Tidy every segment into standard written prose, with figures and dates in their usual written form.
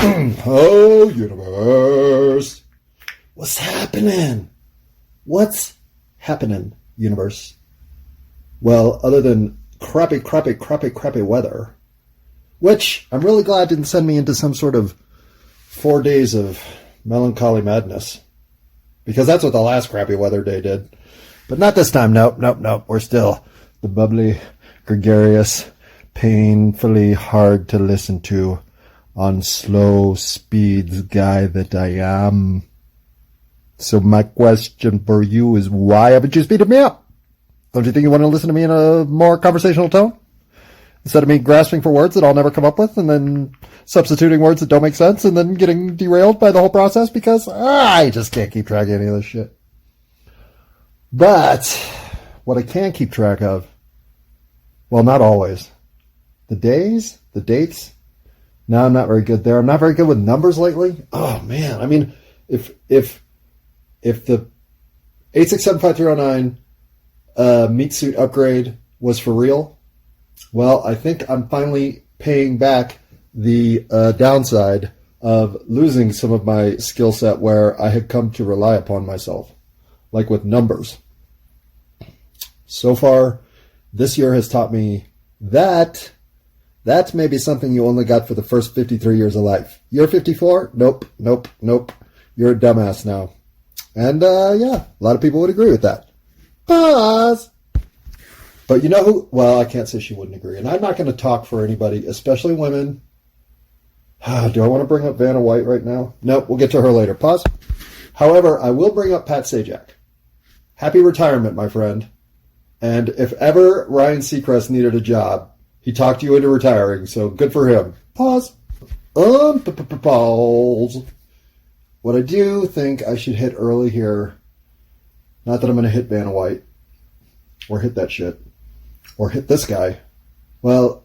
Oh, universe. What's happening? What's happening, universe? Well, other than crappy weather, which I'm really glad didn't send me into some sort of 4 days of melancholy madness. Because that's what the last crappy weather day did. But not this time. Nope. We're still the bubbly, gregarious, painfully hard to listen to on slow speeds guy that I am. So my question for you is, why haven't you speeded me up? Don't you think you want to listen to me in a more conversational tone? Instead of me grasping for words that I'll never come up with and then substituting words that don't make sense and then getting derailed by the whole process because I just can't keep track of any of this shit. But what I can keep track of, well, not always. The days, the dates. No, I'm not very good there. I'm not very good with numbers lately. Oh man. I mean, if the 8675309 meat suit upgrade was for real, well, I think I'm finally paying back the downside of losing some of my skill set where I had come to rely upon myself, like with numbers. So far, this year has taught me that that's maybe something you only got for the first 53 years of life. You're 54? Nope. You're a dumbass now. And yeah, a lot of people would agree with that. Pause. But you know who? Well, I can't say she wouldn't agree. And I'm not going to talk for anybody, especially women. Do I want to bring up Vanna White right now? Nope, we'll get to her later. Pause. However, I will bring up Pat Sajak. Happy retirement, my friend. And if ever Ryan Seacrest needed a job, he talked you into retiring, so good for him. Pause. Pause. What I do think I should hit early here, not that I'm going to hit Vanna White, or hit that shit, or hit this guy. Well,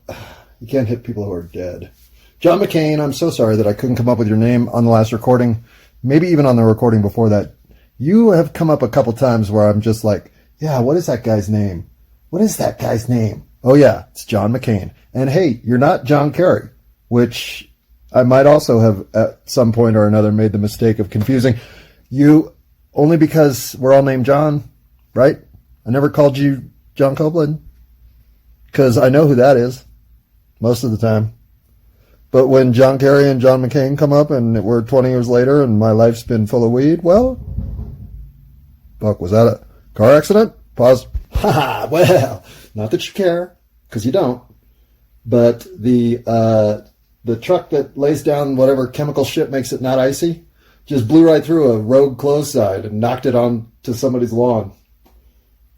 you can't hit people who are dead. John McCain, I'm so sorry that I couldn't come up with your name on the last recording, maybe even on the recording before that. You have come up a couple times where I'm just like, yeah, what is that guy's name? What is that guy's name? Oh yeah, it's John McCain. And hey, you're not John Kerry, which I might also have at some point or another made the mistake of confusing you only because we're all named John, right? I never called you John Copeland because I know who that is most of the time. But when John Kerry and John McCain come up and we're 20 years later and my life's been full of weed, well, fuck, was that a car accident? Pause. Haha, well, not that you care, because you don't. But the truck that lays down whatever chemical shit makes it not icy just blew right through a rogue clothes side and knocked it onto somebody's lawn.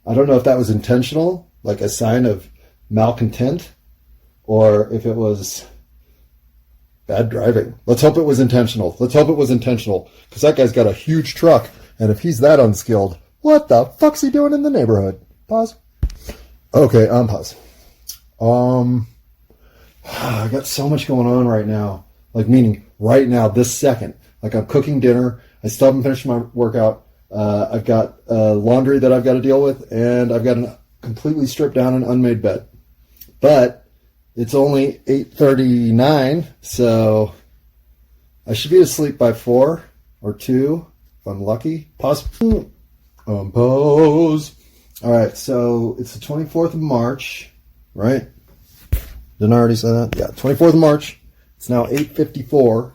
I don't know if that was intentional, like a sign of malcontent, or if it was bad driving. Let's hope it was intentional. Because that guy's got a huge truck, and if he's that unskilled, what the fuck's he doing in the neighborhood? Pause. Okay, pause. I got so much going on right now. Like, meaning right now, this second. Like, I'm cooking dinner. I still haven't finished my workout. I've got laundry that I've got to deal with, and I've got a completely stripped down and unmade bed. But it's only 8:39, so I should be asleep by 4 or 2 if I'm lucky. Pause. Pause. All right, so it's the 24th of March, right? Didn't I already say that? Yeah, 24th of March. It's now 8:54.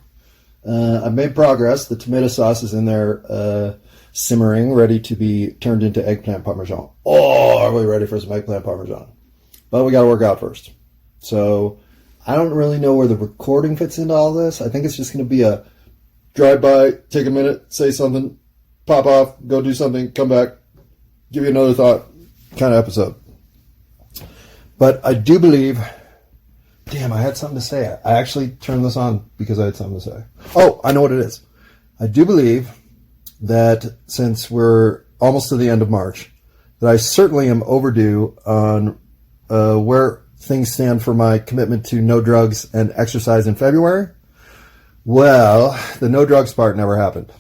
I've made progress. The tomato sauce is in there simmering, ready to be turned into eggplant parmesan. Oh, are we ready for some eggplant parmesan? But we got to work out first. So I don't really know where the recording fits into all this. I think it's just going to be a drive-by, take a minute, say something, pop off, go do something, come back, give you another thought kind of episode. But I do believe... Damn, I had something to say. I actually turned this on because I had something to say. Oh, I know what it is. I do believe that since we're almost to the end of March, that I certainly am overdue on where things stand for my commitment to no drugs and exercise in February. Well, the no drugs part never happened.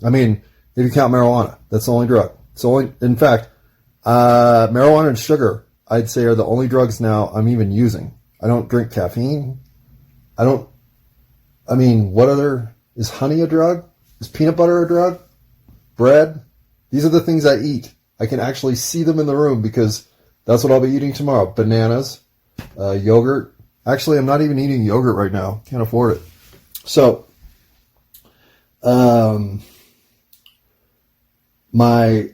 I mean, if you count marijuana, that's the only drug. It's only, in fact, marijuana and sugar, I'd say, are the only drugs now I'm even using. I don't drink caffeine. I I mean, is honey a drug? Is peanut butter a drug? Bread? These are the things I eat. I can actually see them in the room because that's what I'll be eating tomorrow. Bananas, yogurt. Actually, I'm not even eating yogurt right now. Can't afford it. So, my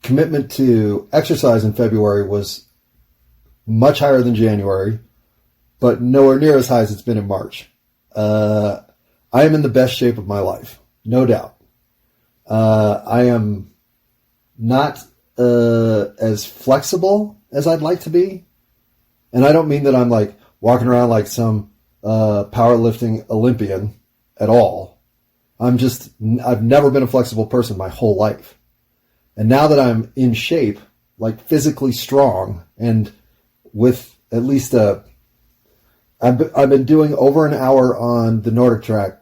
commitment to exercise in February was much higher than January, but nowhere near as high as it's been in March. I am in the best shape of my life, no doubt. I am not as flexible as I'd like to be. And I don't mean that I'm like walking around like some powerlifting Olympian at all. I've never been a flexible person my whole life. And now that I'm in shape, like physically strong, and with at least I've been doing over an hour on the Nordic track.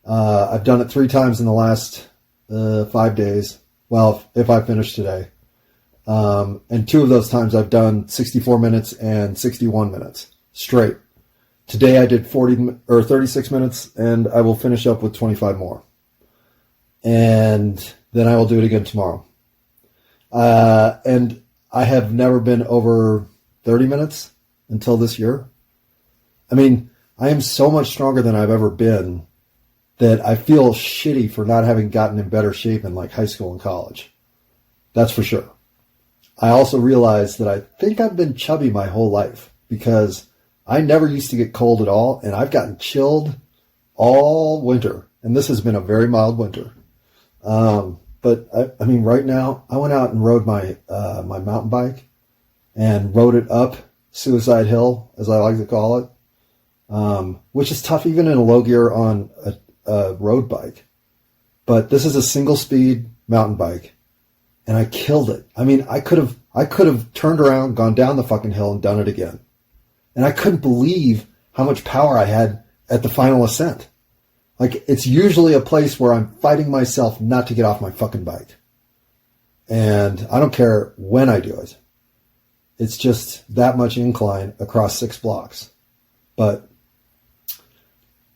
I've done it 3 times in the last 5 days. Well, if I finish today. And 2 of those times I've done 64 minutes and 61 minutes straight. Today I did 36 minutes, and I will finish up with 25 more. And then I will do it again tomorrow. And I have never been over 30 minutes until this year. I mean, I am so much stronger than I've ever been that I feel shitty for not having gotten in better shape in like high school and college. That's for sure. I also realize that I think I've been chubby my whole life because I never used to get cold at all, and I've gotten chilled all winter. And this has been a very mild winter. But I mean, right now, I went out and rode my mountain bike and rode it up Suicide Hill, as I like to call it, which is tough even in a low gear on a road bike. But this is a single speed mountain bike, and I killed it. I mean, I could have turned around, gone down the fucking hill, and done it again. And I couldn't believe how much power I had at the final ascent. Like, it's usually a place where I'm fighting myself not to get off my fucking bike. And I don't care when I do it. It's just that much incline across 6 blocks. But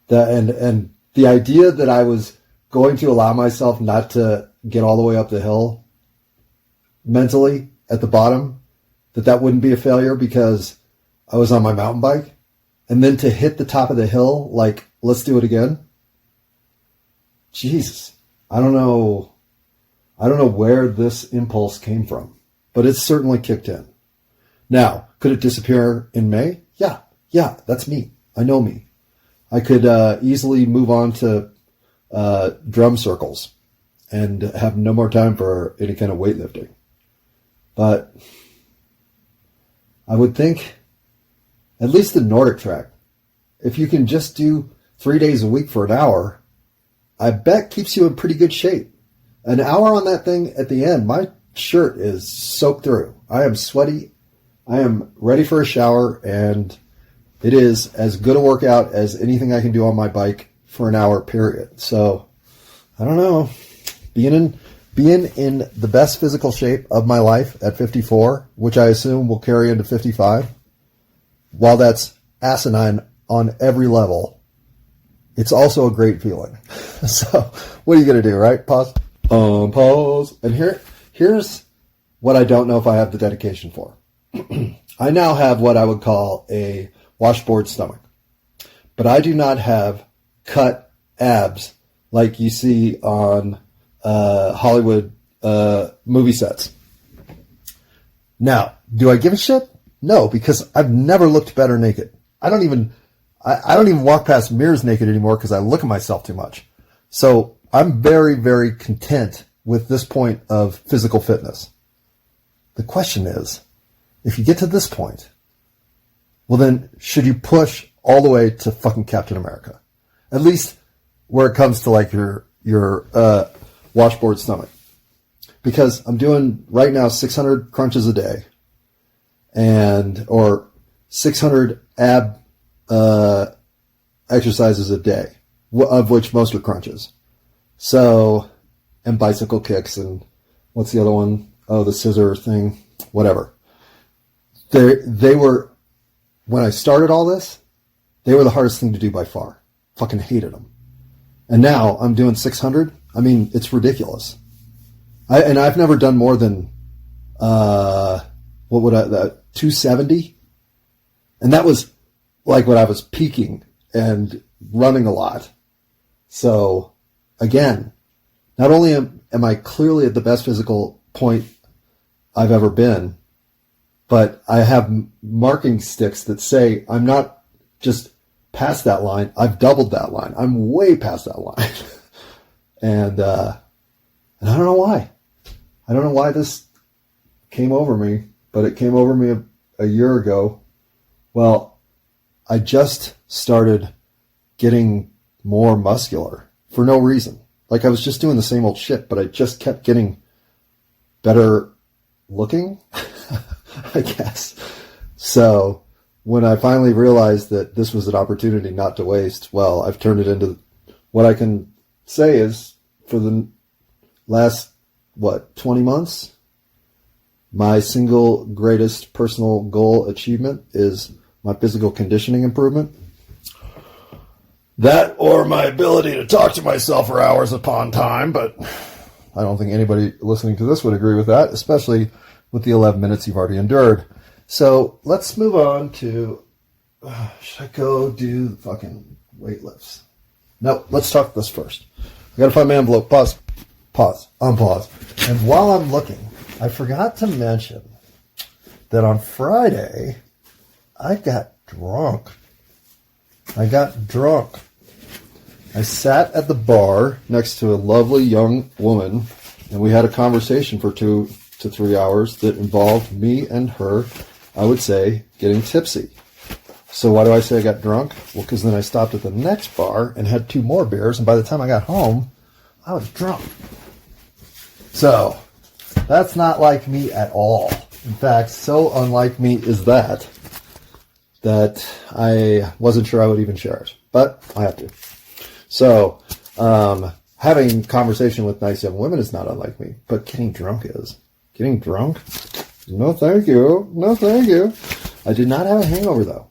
the idea that I was going to allow myself not to get all the way up the hill mentally at the bottom, that wouldn't be a failure because I was on my mountain bike, and then to hit the top of the hill, like, let's do it again. Jesus, I don't know where this impulse came from, but it's certainly kicked in. Now, could it disappear in May? Yeah, that's me. I know me. I could easily move on to drum circles and have no more time for any kind of weightlifting. But I would think at least the Nordic track, if you can just do 3 days a week for an hour, I bet keeps you in pretty good shape. An hour on that thing at the end, my shirt is soaked through. I am sweaty. I am ready for a shower, and it is as good a workout as anything I can do on my bike for an hour, period. So, I don't know. Being in the best physical shape of my life at 54, which I assume will carry into 55, while that's asinine on every level, it's also a great feeling. So, what are you going to do, right? Pause. Pause. And here's what I don't know if I have the dedication for. I now have what I would call a washboard stomach. But I do not have cut abs like you see on Hollywood movie sets. Now, do I give a shit? No, because I've never looked better naked. I don't even walk past mirrors naked anymore because I look at myself too much. So I'm very, very content with this point of physical fitness. The question is, if you get to this point, well then, should you push all the way to fucking Captain America? At least where it comes to like your washboard stomach. Because I'm doing right now 600 crunches a day or 600 ab exercises a day, of which most are crunches. So, and bicycle kicks, and what's the other one? Oh, the scissor thing, whatever. They were, when I started all this, they were the hardest thing to do by far. Fucking hated them. And now I'm doing 600. I mean, it's ridiculous. I've never done more than, 270? And that was like when I was peaking and running a lot. So, again, not only am I clearly at the best physical point I've ever been, but I have marking sticks that say I'm not just past that line, I've doubled that line. I'm way past that line. And I don't know why. I don't know why this came over me, but it came over me a year ago. Well, I just started getting more muscular for no reason. Like I was just doing the same old shit, but I just kept getting better looking, I guess. So when I finally realized that this was an opportunity not to waste, well, I've turned it into what I can say is for the last, 20 months, my single greatest personal goal achievement is my physical conditioning improvement. That or my ability to talk to myself for hours upon time, but I don't think anybody listening to this would agree with that, especially with the 11 minutes you've already endured. So let's move on to, should I go do fucking weightlifts? No, let's talk this first. I gotta find my envelope. Pause, unpause. And while I'm looking, I forgot to mention that on Friday, I got drunk. I sat at the bar next to a lovely young woman, and we had a conversation for 2 to 3 hours that involved me and her, I would say, getting tipsy. So why do I say I got drunk? Well, because then I stopped at the next bar and had 2 more beers, and by the time I got home, I was drunk. So that's not like me at all. In fact, so unlike me is that I wasn't sure I would even share it, but I have to. So, having conversation with nice young women is not unlike me, but getting drunk is. Getting drunk? No, thank you. No, thank you. I did not have a hangover, though,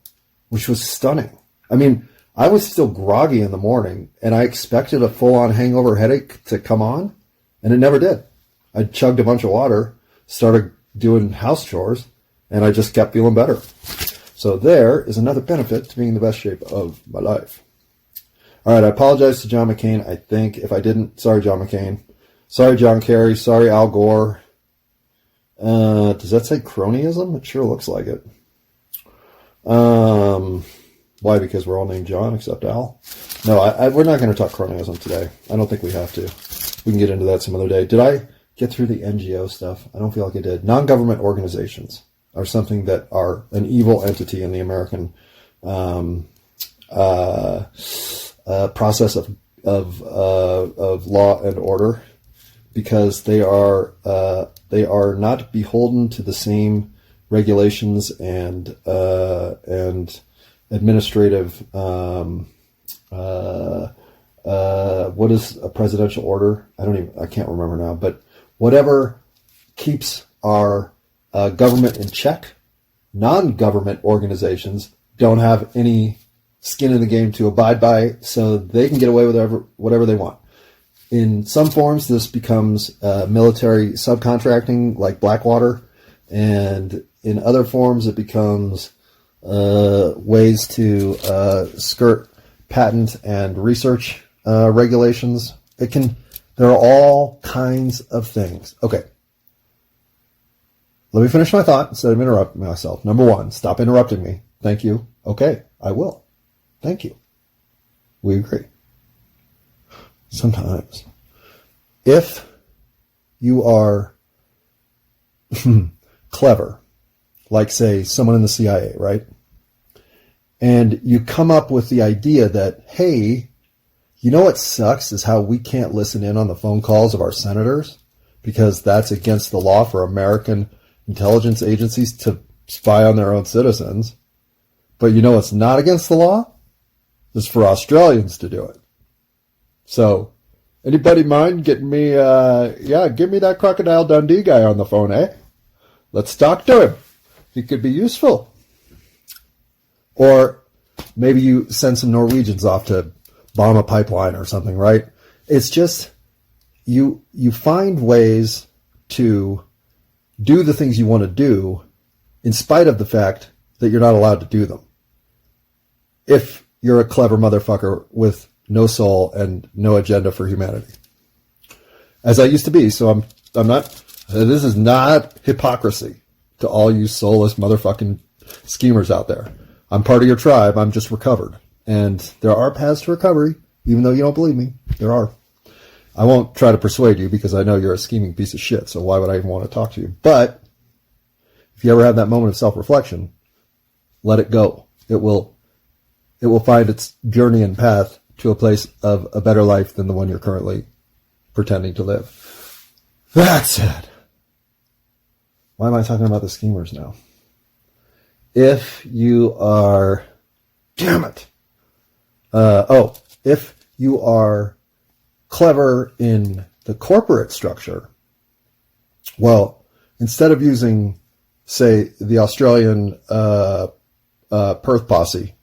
which was stunning. I mean, I was still groggy in the morning, and I expected a full-on hangover headache to come on, and it never did. I chugged a bunch of water, started doing house chores, and I just kept feeling better. So there is another benefit to being in the best shape of my life. All right, I apologize to John McCain. I think if I didn't, sorry, John McCain. Sorry, John Kerry. Sorry, Al Gore. Does that say cronyism? It sure looks like it. Why? Because we're all named John except Al? No, we're not going to talk cronyism today. I don't think we have to. We can get into that some other day. Did I get through the NGO stuff? I don't feel like I did. Non-government organizations are something that are an evil entity in the American process of law and order, because they are not beholden to the same regulations and administrative what is a presidential order? I can't remember now, but whatever keeps our government in check, non-government organizations don't have any skin in the game to abide by, so they can get away with whatever they want. In some forms, this becomes military subcontracting, like Blackwater, and in other forms, it becomes ways to skirt patent and research regulations. There are all kinds of things. Okay. Let me finish my thought instead of interrupting myself. Number 1, stop interrupting me. Thank you. Okay, I will. Thank you. We agree. Sometimes, if you are clever, like, say, someone in the CIA, right? And you come up with the idea that, hey, you know what sucks is how we can't listen in on the phone calls of our senators, because that's against the law for American intelligence agencies to spy on their own citizens. But you know what's not against the law? It's for Australians to do it. So, anybody mind getting me, give me that Crocodile Dundee guy on the phone, eh? Let's talk to him. He could be useful. Or maybe you send some Norwegians off to bomb a pipeline or something, right? It's just you find ways to do the things you want to do in spite of the fact that you're not allowed to do them. If you're a clever motherfucker with no soul and no agenda for humanity. As I used to be, so I'm not, this is not hypocrisy to all you soulless motherfucking schemers out there. I'm part of your tribe, I'm just recovered. And there are paths to recovery, even though you don't believe me, there are. I won't try to persuade you because I know you're a scheming piece of shit, so why would I even want to talk to you? But if you ever have that moment of self-reflection, let it go. It will find its journey and path to a place of a better life than the one you're currently pretending to live. That said, why am I talking about the schemers now? If you are, damn it. If you are clever in the corporate structure, well, instead of using, say, the Australian Perth posse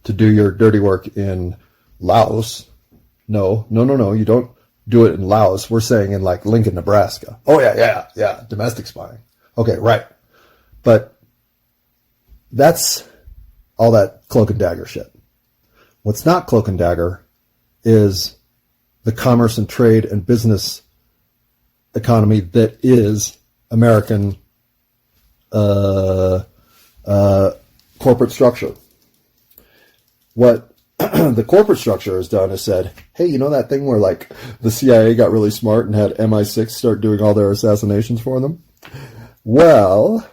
to do your dirty work in Laos, no, you don't do it in Laos. We're saying in like Lincoln, Nebraska. Oh yeah, domestic spying. Okay, right. But that's all that cloak and dagger shit. What's not cloak and dagger is the commerce and trade and business economy that is American corporate structure. What the corporate structure has done is said, hey, you know that thing where like the CIA got really smart and had MI6 start doing all their assassinations for them? Well,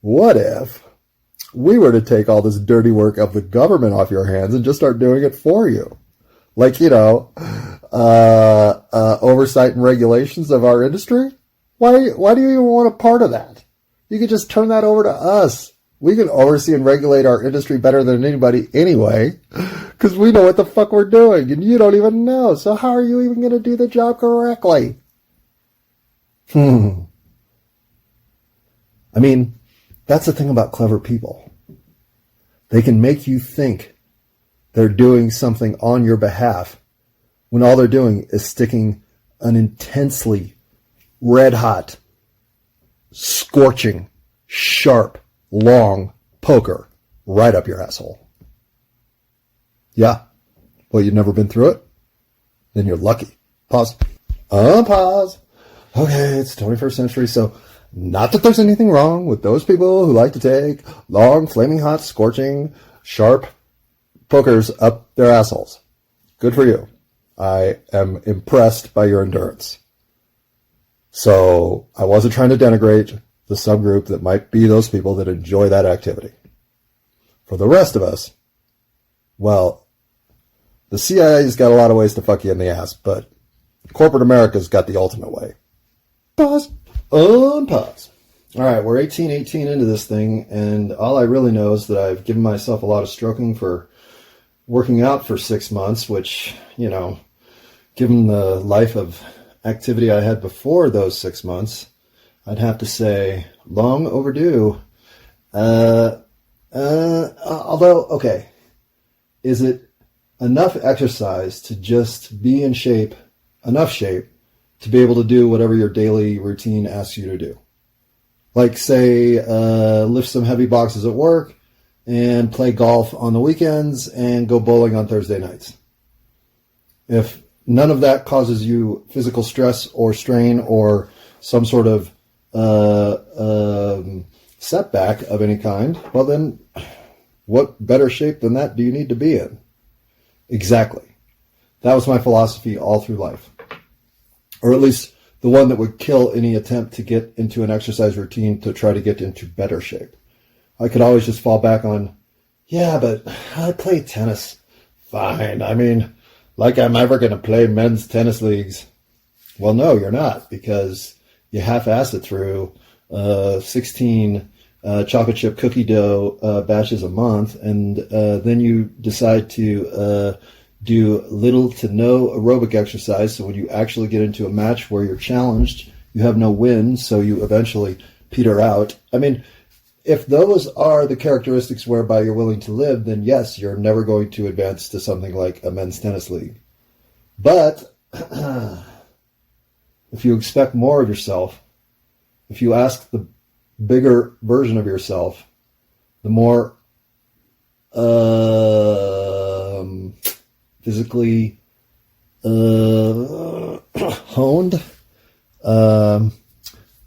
what if we were to take all this dirty work of the government off your hands and just start doing it for you? Like, you know, oversight and regulations of our industry? Why do you even want a part of that? You could just turn that over to us. We can oversee and regulate our industry better than anybody anyway, because we know what the fuck we're doing, and you don't even know. So how are you even going to do the job correctly? I mean, that's the thing about clever people. They can make you think they're doing something on your behalf when all they're doing is sticking an intensely red-hot, scorching, sharp, long poker right up your asshole. Yeah. Well, you've never been through it? Then you're lucky. Pause. Pause. Okay, it's the 21st century, so not that there's anything wrong with those people who like to take long, flaming hot, scorching, sharp pokers up their assholes. Good for you. I am impressed by your endurance. So I wasn't trying to denigrate the subgroup that might be those people that enjoy that activity. For the rest of us, well, the CIA's got a lot of ways to fuck you in the ass, but corporate America's got the ultimate way. Pause. Unpause. All right, we're 18 into this thing, and all I really know is that I've given myself a lot of stroking for working out for 6 months, which, you know, given the life of activity I had before those 6 months, I'd have to say long overdue. Although, okay, is it enough exercise to just be in shape, enough shape, to be able to do whatever your daily routine asks you to do? Like, say, lift some heavy boxes at work and play golf on the weekends and go bowling on Thursday nights. If none of that causes you physical stress or strain or some sort of setback of any kind, well then, what better shape than that do you need to be in? Exactly. That was my philosophy all through life. Or at least the one that would kill any attempt to get into an exercise routine to try to get into better shape. I could always just fall back on, yeah, but I play tennis. Fine. I mean, like I'm ever going to play men's tennis leagues. Well, no, you're not, because you half-ass it through 16 chocolate chip cookie dough batches a month, and then you decide to do little to no aerobic exercise, so when you actually get into a match where you're challenged, you have no win, so you eventually peter out. I mean, if those are the characteristics whereby you're willing to live, then yes, you're never going to advance to something like a men's tennis league. But if you expect more of yourself, if you ask the bigger version of yourself, the more physically honed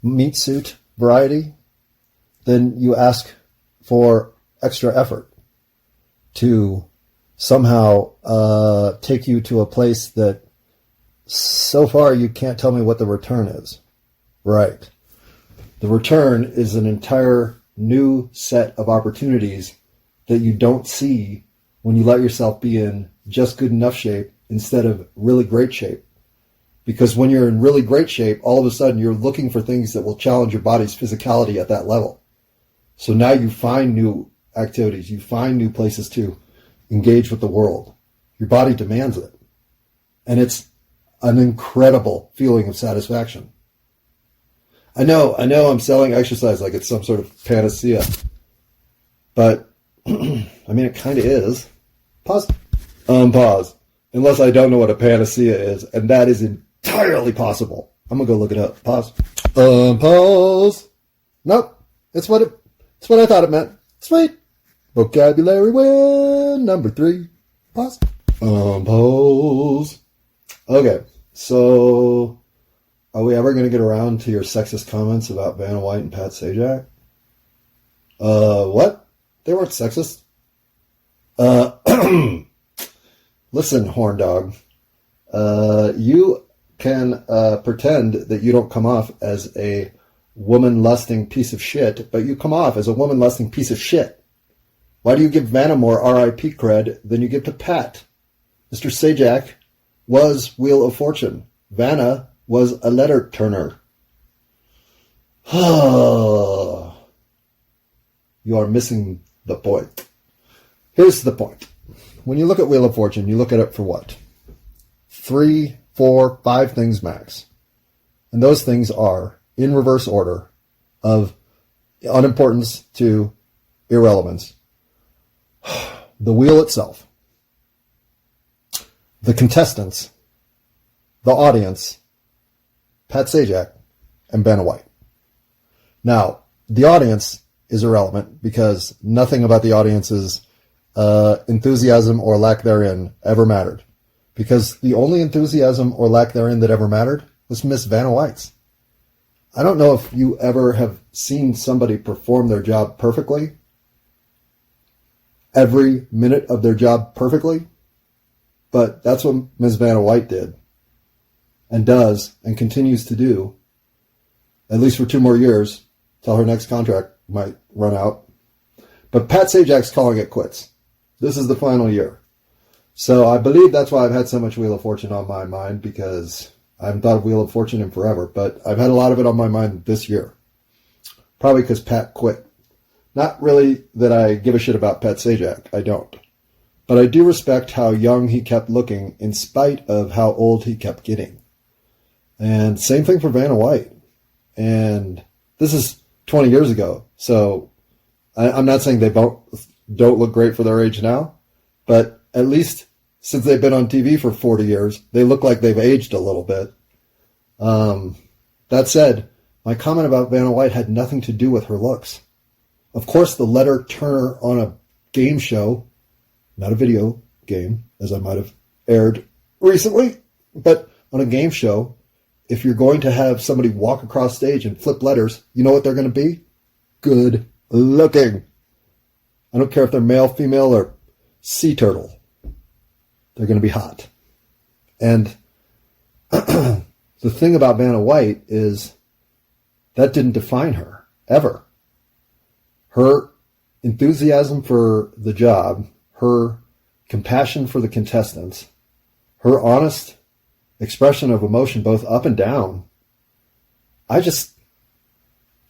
meat suit variety, then you ask for extra effort to somehow take you to a place that so far you can't tell me what the return is. Right. The return is an entire new set of opportunities that you don't see when you let yourself be in just good enough shape instead of really great shape. Because when you're in really great shape, all of a sudden you're looking for things that will challenge your body's physicality at that level. So now you find new activities, you find new places to engage with the world. Your body demands it. And it's an incredible feeling of satisfaction. I know I'm selling exercise like it's some sort of panacea. But, I mean, it kind of is. Pause. Pause. Unless I don't know what a panacea is, and that is entirely possible. I'm going to go look it up. Pause. Pause. Nope. It's what I thought it meant. Sweet. Vocabulary win. Number 3. Pause. Pause. Okay. So, are we ever going to get around to your sexist comments about Vanna White and Pat Sajak? What? They weren't sexist. Listen, horn dog. You can pretend that you don't come off as a woman-lusting piece of shit, but you come off as a woman-lusting piece of shit. Why do you give Vanna more R.I.P. cred than you give to Pat? Mr. Sajak was Wheel of Fortune. Vanna was a letter turner. You are missing the point. Here's the point. When you look at Wheel of Fortune, you look at it for what? 3, 4, 5 things max. And those things are, in reverse order, of unimportance to irrelevance. The wheel itself, the contestants, the audience, Pat Sajak, and Vanna White. Now, the audience is irrelevant because nothing about the audience's enthusiasm or lack therein ever mattered. Because the only enthusiasm or lack therein that ever mattered was Miss Vanna White's. I don't know if you ever have seen somebody perform their job perfectly, every minute of their job perfectly, but that's what Ms. Vanna White did and does and continues to do, at least for 2 more years, till her next contract might run out. But Pat Sajak's calling it quits. This is the final year. So I believe that's why I've had so much Wheel of Fortune on my mind, because I haven't thought of Wheel of Fortune in forever, but I've had a lot of it on my mind this year. Probably because Pat quit. Not really that I give a shit about Pat Sajak. I don't. But I do respect how young he kept looking in spite of how old he kept getting. And same thing for Vanna White. And this is 20 years ago. So I'm not saying they don't look great for their age now. But at least since they've been on TV for 40 years, they look like they've aged a little bit. That said, my comment about Vanna White had nothing to do with her looks. Of course, the letter turner on a game show, not a video game, as I might have aired recently, but on a game show, if you're going to have somebody walk across stage and flip letters, you know what they're going to be? Good looking. I don't care if they're male, female, or sea turtle. They're going to be hot. And the thing about Vanna White is that didn't define her, ever. Her enthusiasm for the job, her compassion for the contestants, her honest expression of emotion both up and down, I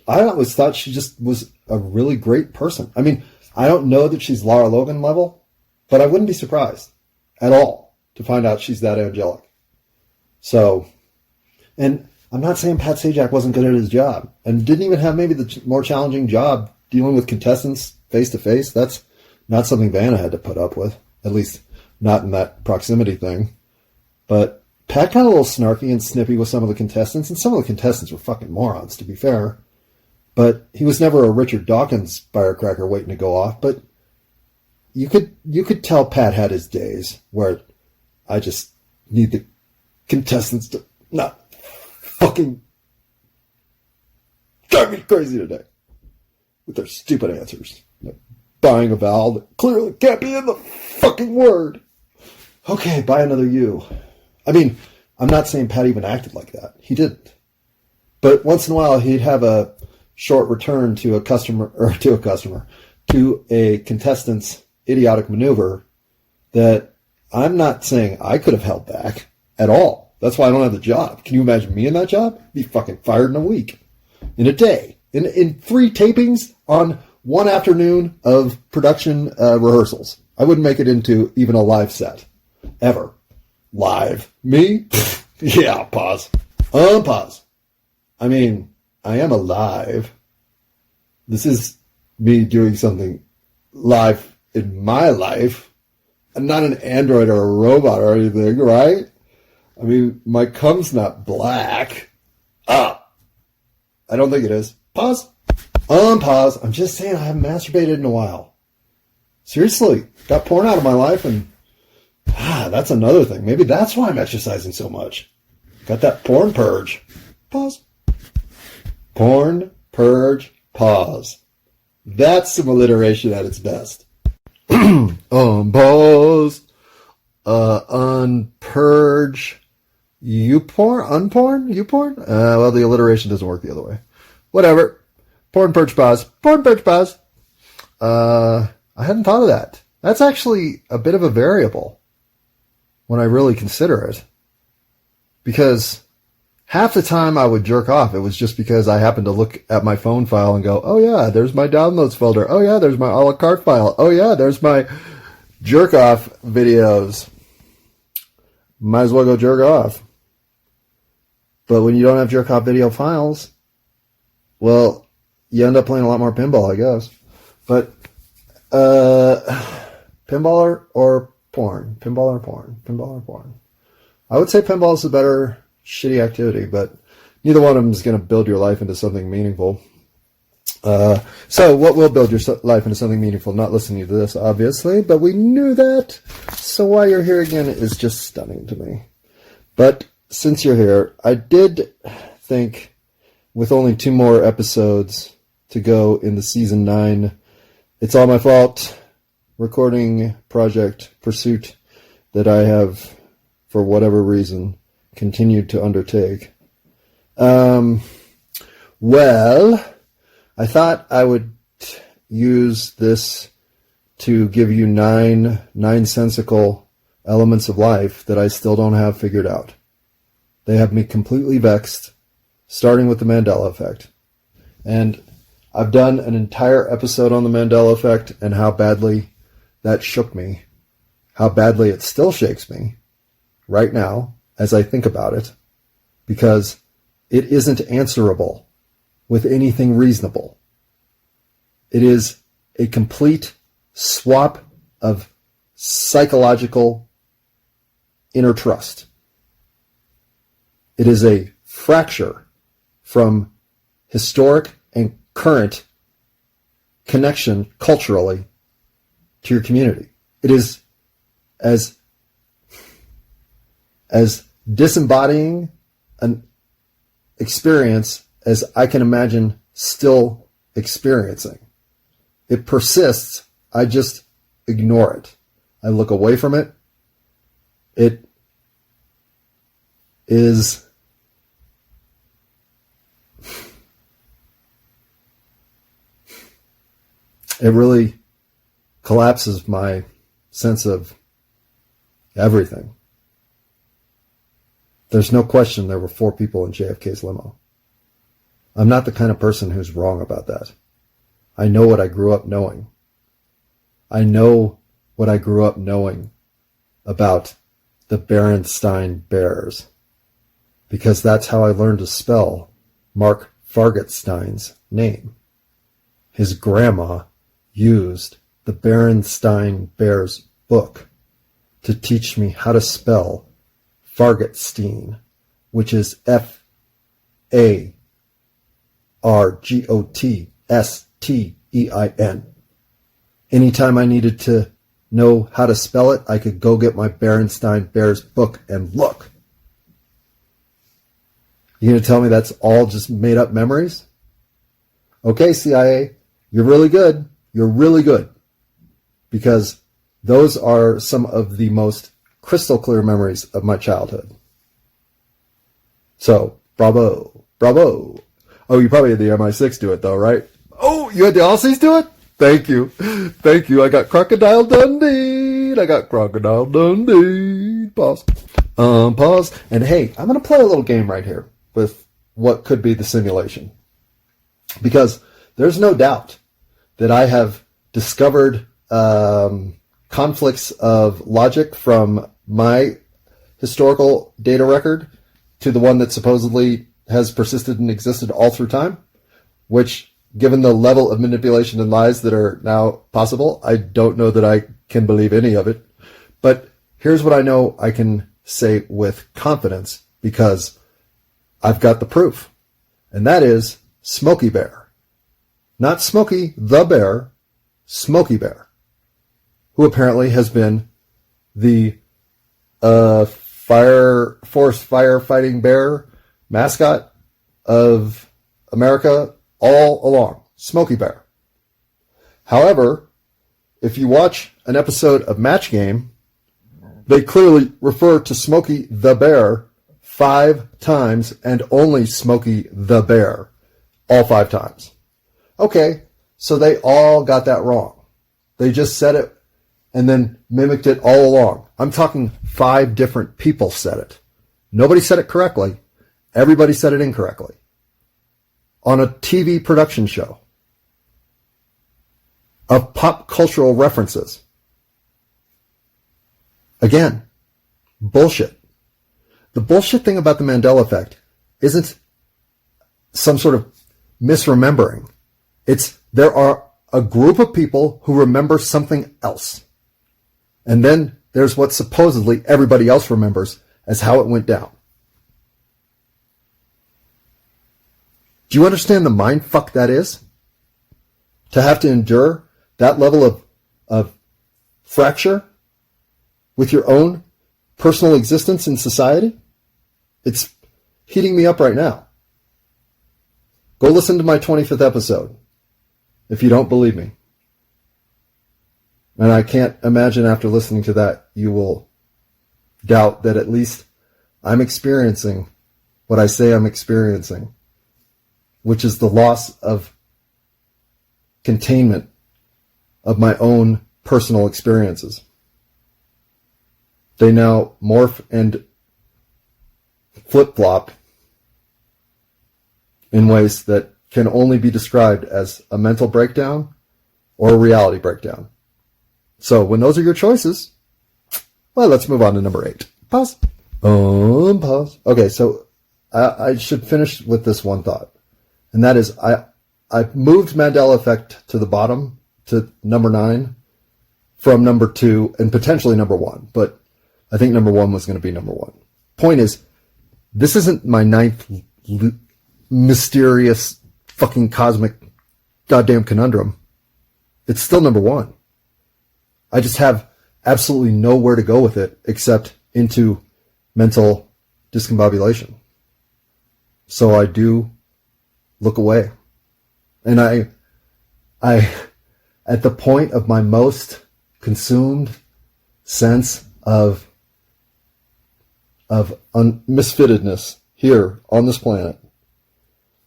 always thought she just was a really great person. I mean, I don't know that she's Lara Logan level, but I wouldn't be surprised at all to find out she's that angelic. So, and I'm not saying Pat Sajak wasn't good at his job and didn't even have maybe the more challenging job dealing with contestants face to face. That's not something Vanna had to put up with, at least not in that proximity thing. But Pat got a little snarky and snippy with some of the contestants, and some of the contestants were fucking morons, to be fair. But he was never a Richard Dawkins firecracker waiting to go off. But you could tell Pat had his days where I just need the contestants to not fucking drive me crazy today with their stupid answers. Like buying a vowel that clearly can't be in the fucking word. Okay, buy another U. I mean, I'm not saying Pat even acted like that. He didn't. But once in a while, he'd have a short return to a contestant's idiotic maneuver that I'm not saying I could have held back at all. That's why I don't have the job. Can you imagine me in that job? I'd be fucking fired in a week. In a day. In 3 tapings on 1 afternoon of production rehearsals. I wouldn't make it into even a live set. Ever. Live. Me? Yeah, pause. Pause. I mean, I am alive. This is me doing something live in my life. I'm not an android or a robot or anything, right? I mean, my cum's not black. I don't think it is. Pause. Pause. I'm just saying I haven't masturbated in a while. Seriously. Got porn out of my life and that's another thing. Maybe that's why I'm exercising so much. Got that porn purge. Pause. Porn, purge, pause. That's some alliteration at its best. Pause. Unpurge. U-porn? Unporn? U-porn? Well, the alliteration doesn't work the other way. Whatever. Porn, purge, pause. Porn, purge, pause. I hadn't thought of that. That's actually a bit of a variable when I really consider it. Because half the time I would jerk off, it was just because I happened to look at my phone file and go, oh yeah, there's my downloads folder. Oh yeah, there's my a la carte file. Oh yeah, there's my jerk off videos. Might as well go jerk off. But when you don't have jerk off video files, well, you end up playing a lot more pinball, I guess. But pinball or porn? Pinball or porn? Pinball or porn? I would say pinball is a better shitty activity, but neither one of them is going to build your life into something meaningful. So what will build your life into something meaningful? Not listening to this, obviously, but we knew that. So why you're here again is just stunning to me. But since you're here, I did think with only 2 more episodes to go in the season 9, It's All My Fault recording project pursuit that I have, for whatever reason, continued to undertake. Well, I thought I would use this to give you 9 nonsensical elements of life that I still don't have figured out. They have me completely vexed, starting with the Mandela effect. And I've done an entire episode on the Mandela effect and how badly that shook me, how badly it still shakes me right now as I think about it, because it isn't answerable with anything reasonable. It is a complete swap of psychological inner trust. It is a fracture from historic and current connection culturally to your community. It is as disembodying an experience as I can imagine still experiencing. It persists. I just ignore it. I look away from it. It is it really collapses my sense of everything. There's no question there were 4 people in JFK's limo. I'm not the kind of person who's wrong about that. I know what I grew up knowing. I know what I grew up knowing about the Berenstain Bears, because that's how I learned to spell Mark Fargetstein's name. His grandma used the Berenstain Bears book to teach me how to spell Fargotstein, which is Fargotstein. Anytime I needed to know how to spell it, I could go get my Berenstain Bears book and look. You gonna tell me that's all just made up memories? Okay, CIA, you're really good. You're really good. Because those are some of the most crystal clear memories of my childhood. So, bravo, bravo. Oh, you probably had the MI6 do it though, right? Oh, you had the Aussies do it? Thank you. Thank you. I got Crocodile Dundee. Pause. Pause. And hey, I'm going to play a little game right here with what could be the simulation. Because there's no doubt that I have discovered conflicts of logic from my historical data record to the one that supposedly has persisted and existed all through time, which, given the level of manipulation and lies that are now possible, I don't know that I can believe any of it. But here's what I know I can say with confidence, because I've got the proof. And that is Smokey Bear. Not Smokey the Bear, Smokey Bear, who apparently has been the forest firefighting bear mascot of America all along. Smokey Bear. However, if you watch an episode of Match Game, they clearly refer to Smokey the Bear 5 times, and only Smokey the Bear all 5 times. Okay, so they all got that wrong. They just said it and then mimicked it all along. I'm talking 5 different people said it. Nobody said it correctly. Everybody said it incorrectly. On a TV production show of pop cultural references. Again, bullshit. The bullshit thing about the Mandela effect isn't some sort of misremembering. It's there are a group of people who remember something else. And then there's what supposedly everybody else remembers as how it went down. Do you understand the mind fuck that is? To have to endure that level of fracture with your own personal existence in society? It's heating me up right now. Go listen to my 25th episode if you don't believe me. And I can't imagine after listening to that you will doubt that at least I'm experiencing what I say I'm experiencing, which is the loss of containment of my own personal experiences. They now morph and flip-flop in ways that can only be described as a mental breakdown or a reality breakdown. So when those are your choices, well, let's move on to number 8. Pause. Pause. Okay, so I should finish with this one thought. And that is, I moved Mandela effect to the bottom, to number 9, from number 2, and potentially number 1. But I think number 1 was going to be number 1. Point is, this isn't my 9th mysterious fucking cosmic goddamn conundrum. It's still number 1. I just have absolutely nowhere to go with it except into mental discombobulation. So I do look away. And I at the point of my most consumed sense of misfittedness here on this planet,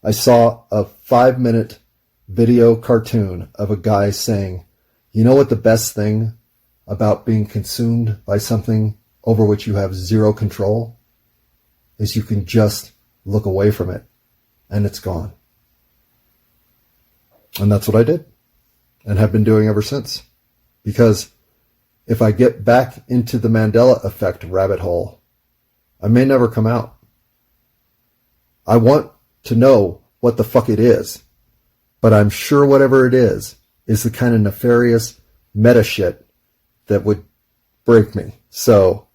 I saw a 5-minute video cartoon of a guy saying, you know what the best thing about being consumed by something over which you have zero control is? You can just look away from it and it's gone. And that's what I did and have been doing ever since. Because if I get back into the Mandela effect rabbit hole, I may never come out. I want to know what the fuck it is, but I'm sure whatever it is the kind of nefarious meta shit that would break me. So,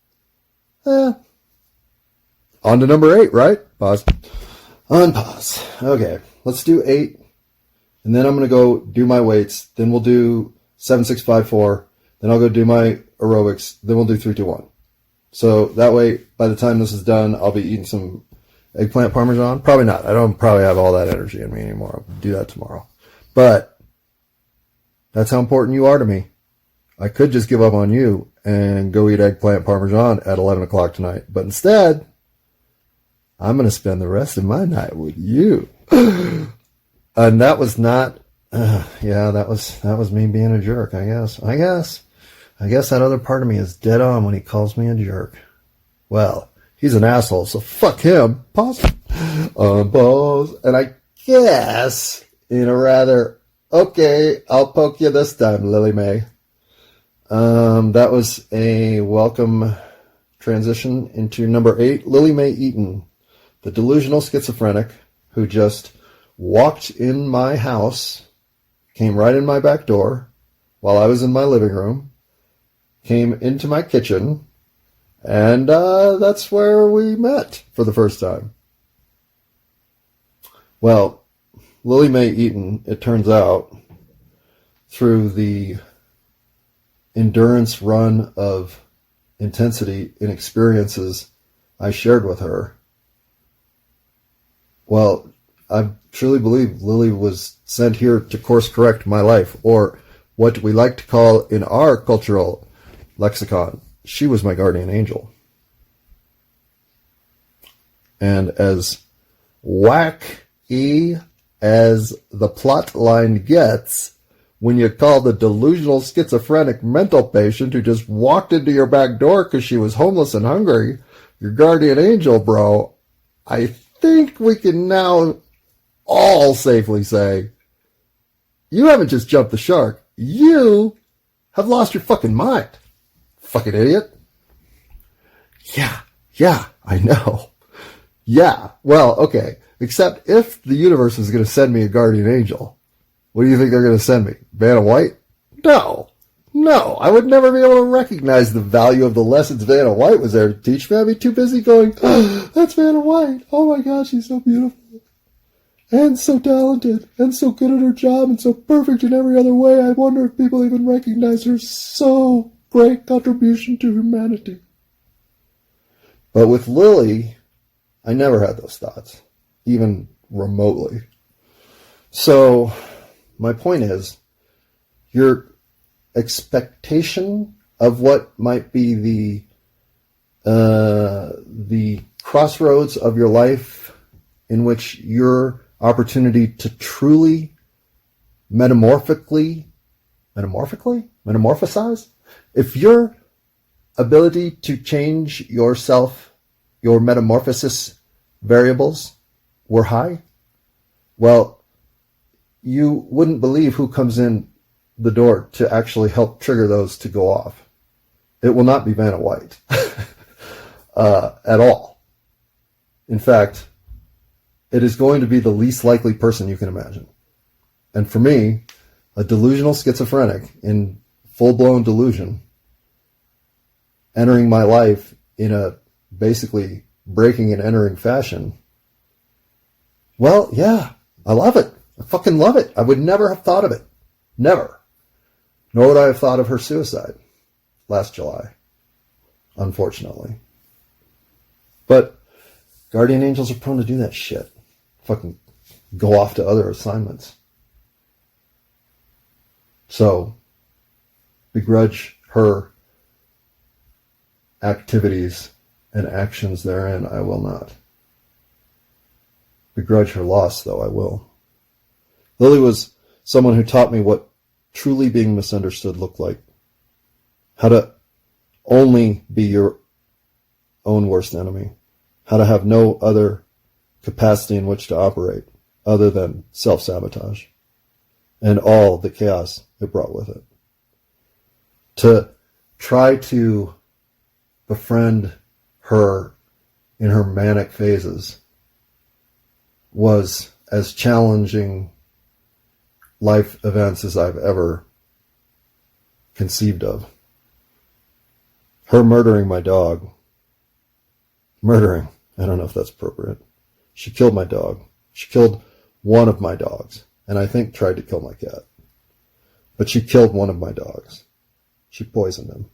On to number 8, right? Pause. Unpause. Okay, let's do 8. And then I'm going to go do my weights. Then we'll do 7, 6, 5, 4. Then I'll go do my aerobics. Then we'll do 3, 2, 1. So that way, by the time this is done, I'll be eating some eggplant parmesan. Probably not. I don't probably have all that energy in me anymore. I'll do that tomorrow. But that's how important you are to me. I could just give up on you and go eat eggplant parmesan at 11 o'clock tonight. But instead, I'm going to spend the rest of my night with you. And that was not, that was me being a jerk, I guess. I guess that other part of me is dead on when he calls me a jerk. Well, he's an asshole, so fuck him. Pause. Pause. And I guess, in a rather, okay, I'll poke you this time, Lily Mae. That was a welcome transition into number 8, Lily Mae Eaton, the delusional schizophrenic who just walked in my house, came right in my back door while I was in my living room, came into my kitchen, and that's where we met for the first time. Well, Lily Mae Eaton, it turns out, through the endurance run of intensity in experiences I shared with her, well, I truly believe Lily was sent here to course correct my life, or what we like to call in our cultural lexicon, she was my guardian angel. And as wacky as the plot line gets, when you call the delusional schizophrenic mental patient who just walked into your back door because she was homeless and hungry your guardian angel, bro, I think we can now all safely say, you haven't just jumped the shark. You have lost your fucking mind. Fucking idiot. Yeah, I know. Yeah, well, okay. Except if the universe is going to send me a guardian angel, what do you think they're going to send me? Vanna White? No, I would never be able to recognize the value of the lessons Vanna White was there to teach me. I'd be too busy going, oh, that's Vanna White. Oh my God, she's so beautiful. And so talented, and so good at her job, and so perfect in every other way. I wonder if people even recognize her so great contribution to humanity. But with Lily, I never had those thoughts, even remotely. So my point is, your expectation of what might be the crossroads of your life in which your opportunity to truly metamorphosize, if your ability to change yourself, your metamorphosis variables were high, well, you wouldn't believe who comes in the door to actually help trigger those to go off. It will not be Vanna White at all. In fact, it is going to be the least likely person you can imagine. And for me, a delusional schizophrenic in full-blown delusion, entering my life in a basically breaking and entering fashion, well, yeah, I love it. I fucking love it. I would never have thought of it. Never. Nor would I have thought of her suicide last July, unfortunately. But guardian angels are prone to do that shit. Fucking go off to other assignments. So, begrudge her activities and actions therein, I will not. Begrudge her loss, though, I will. Lily was someone who taught me what truly being misunderstood looked like. How to only be your own worst enemy. How to have no other capacity in which to operate other than self-sabotage and all the chaos it brought with it. To try to befriend her in her manic phases was as challenging life events as I've ever conceived of. Her murdering my dog. Murdering. I don't know if that's appropriate. She killed my dog. She killed one of my dogs, and I think tried to kill my cat. But she killed one of my dogs. She poisoned him.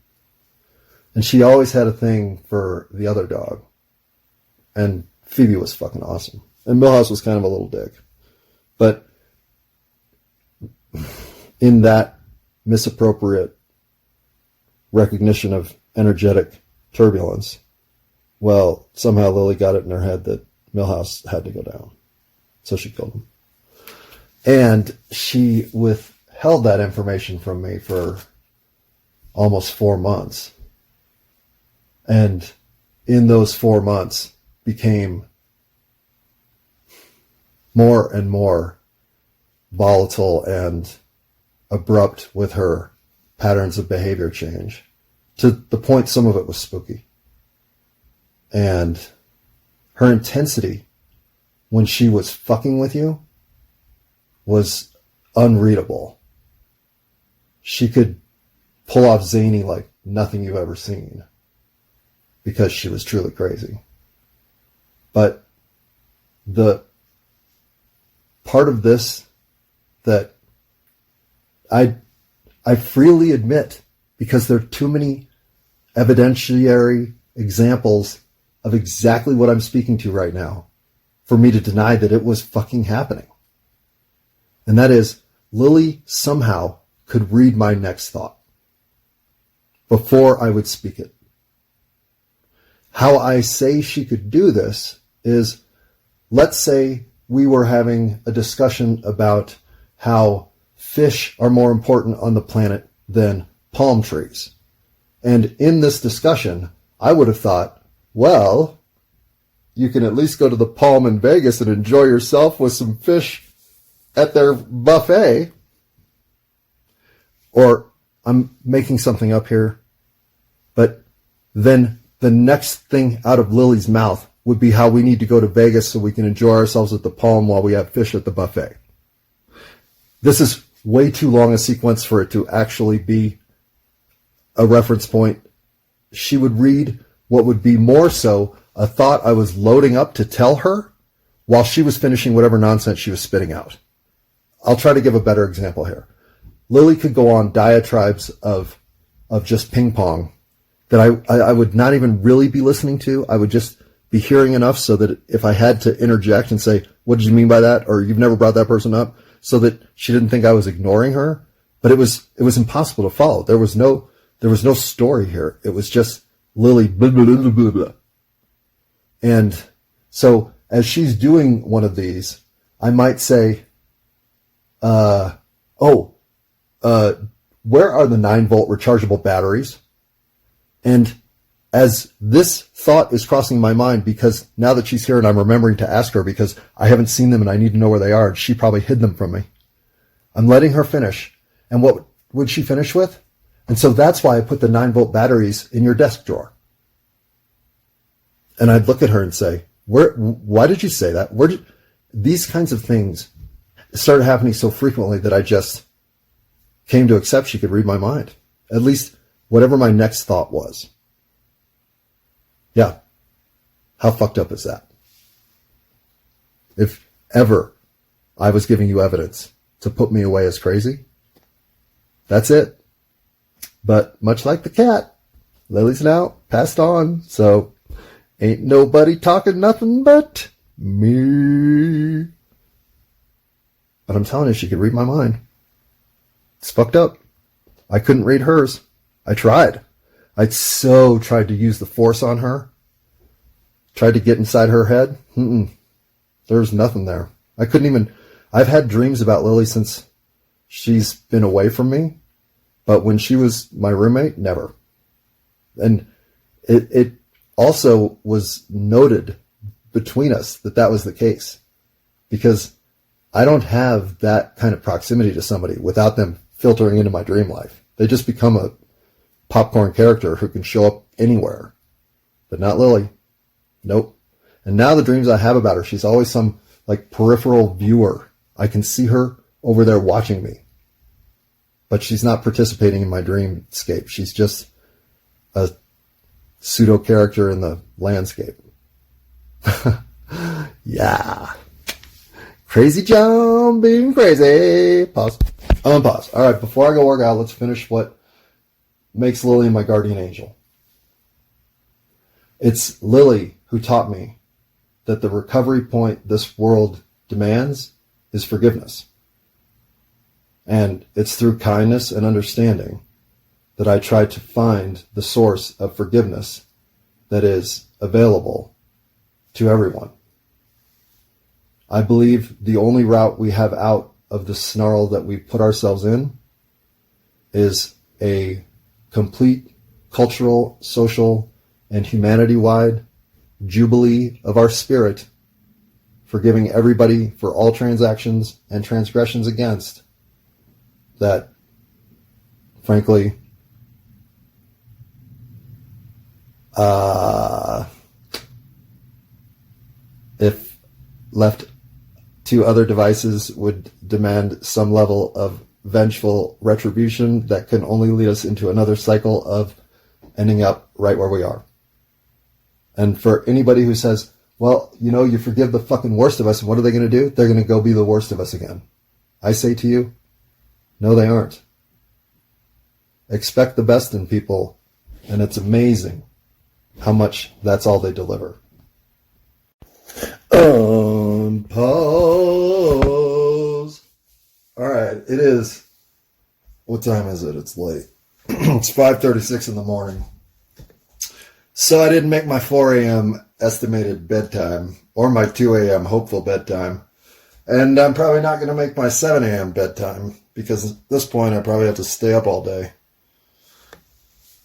And she always had a thing for the other dog. And Phoebe was fucking awesome. And Milhouse was kind of a little dick. But in that misappropriate recognition of energetic turbulence, well, somehow Lily got it in her head that Milhouse had to go down. So she killed him. And she withheld that information from me for almost 4 months. And in those 4 months became more and more volatile and abrupt with her patterns of behavior change, to the point some of it was spooky. And her intensity when she was fucking with you was unreadable. She could pull off zany like nothing you've ever seen because she was truly crazy. But the part of this that I freely admit, because there are too many evidentiary examples of exactly what I'm speaking to right now for me to deny that it was fucking happening. And that is, Lily somehow could read my next thought before I would speak it. How I say she could do this is, let's say we were having a discussion about how fish are more important on the planet than palm trees. And in this discussion, I would have thought, well, you can at least go to the Palm in Vegas and enjoy yourself with some fish at their buffet. Or I'm making something up here, but then the next thing out of Lily's mouth would be how we need to go to Vegas so we can enjoy ourselves at the Palm while we have fish at the buffet. This is way too long a sequence for it to actually be a reference point. She would read what would be more so a thought I was loading up to tell her while she was finishing whatever nonsense she was spitting out. I'll try to give a better example here. Lily could go on diatribes of just ping pong that I would not even really be listening to. I would just be hearing enough so that if I had to interject and say, what did you mean by that? Or you've never brought that person up, so that she didn't think I was ignoring her. But it was impossible to follow. There was no story here. It was just Lily blah, blah, blah, blah, blah. And so as she's doing one of these, I might say, where are the 9-volt rechargeable batteries? And as this thought is crossing my mind, because now that she's here and I'm remembering to ask her because I haven't seen them and I need to know where they are, and she probably hid them from me, I'm letting her finish. And what would she finish with? And so that's why I put the 9-volt batteries in your desk drawer. And I'd look at her and say, why did you say that? These kinds of things started happening so frequently that I just came to accept she could read my mind. At least whatever my next thought was. Yeah. How fucked up is that? If ever I was giving you evidence to put me away as crazy, that's it. But much like the cat, Lily's now passed on, so ain't nobody talking nothing but me. But I'm telling you, she could read my mind. It's fucked up. I couldn't read hers. I tried. I'd so tried to use the force on her. Tried to get inside her head. There's nothing there. I couldn't even... I've had dreams about Lily since she's been away from me. But when she was my roommate, never. And it also was noted between us that was the case. Because I don't have that kind of proximity to somebody without them filtering into my dream life. They just become a popcorn character who can show up anywhere. But not Lily. Nope. And now the dreams I have about her, she's always some like peripheral viewer. I can see her over there watching me. But she's not participating in my dreamscape. She's just a pseudo character in the landscape. Yeah. Crazy John being crazy. Pause. Unpause. All right, before I go work out, let's finish what makes Lily my guardian angel. It's Lily who taught me that the recovery point this world demands is forgiveness. And it's through kindness and understanding that I try to find the source of forgiveness that is available to everyone. I believe the only route we have out of the snarl that we put ourselves in is a complete cultural, social, and humanity-wide jubilee of our spirit, forgiving everybody for all transactions and transgressions against that, frankly, if left to other devices, would demand some level of vengeful retribution that can only lead us into another cycle of ending up right where we are. And for anybody who says, well, you know, you forgive the fucking worst of us, and what are they going to do? They're going to go be the worst of us again. I say to you, no, they aren't. Expect the best in people, and it's amazing how much that's all they deliver. Pause. All right, it is. What time is it? It's late. It's 5:36 in the morning. So I didn't make my 4 a.m. estimated bedtime or my 2 a.m. hopeful bedtime. And I'm probably not going to make my 7 a.m. bedtime because at this point I probably have to stay up all day.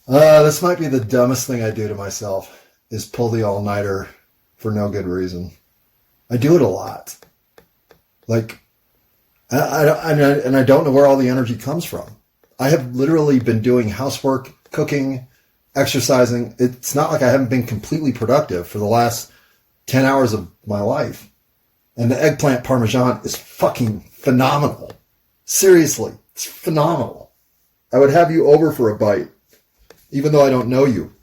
This might be the dumbest thing I do to myself, is pull the all-nighter for no good reason. I do it a lot. Like, I don't know where all the energy comes from. I have literally been doing housework, cooking, exercising. It's not like I haven't been completely productive for the last 10 hours of my life. And the eggplant parmesan is fucking phenomenal. Seriously, it's phenomenal. I would have you over for a bite, even though I don't know you,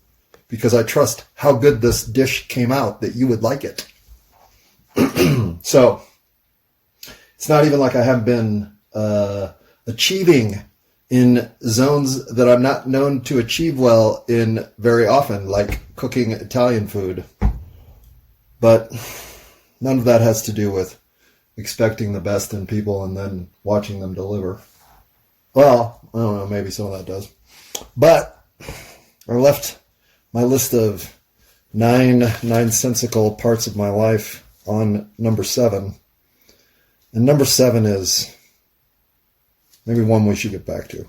because I trust how good this dish came out that you would like it. So, it's not even like I haven't been achieving in zones that I'm not known to achieve well in very often, like cooking Italian food. But none of that has to do with expecting the best in people and then watching them deliver. Well, I don't know, maybe some of that does. But I left my list of 9 nonsensical parts of my life on number 7. And number 7 is maybe one we should get back to.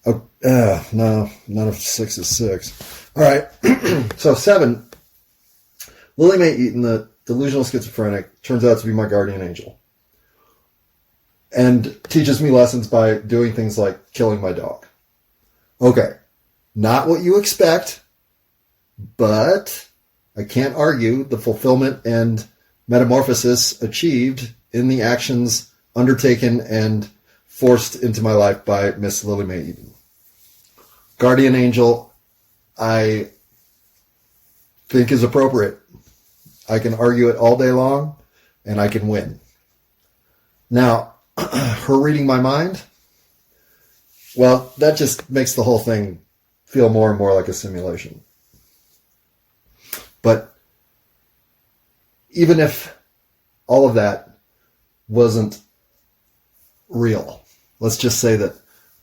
Oh, no, none of 6 is 6. All right. So 7, Lily Mae Eaton, the delusional schizophrenic, turns out to be my guardian angel. And teaches me lessons by doing things like killing my dog. Okay. Not what you expect, but I can't argue the fulfillment and metamorphosis achieved in the actions undertaken and forced into my life by Miss Lily Mae Eaton. Guardian angel, I think is appropriate. I can argue it all day long, and I can win. Now, her reading my mind, well, that just makes the whole thing feel more and more like a simulation. But even if all of that wasn't real, let's just say that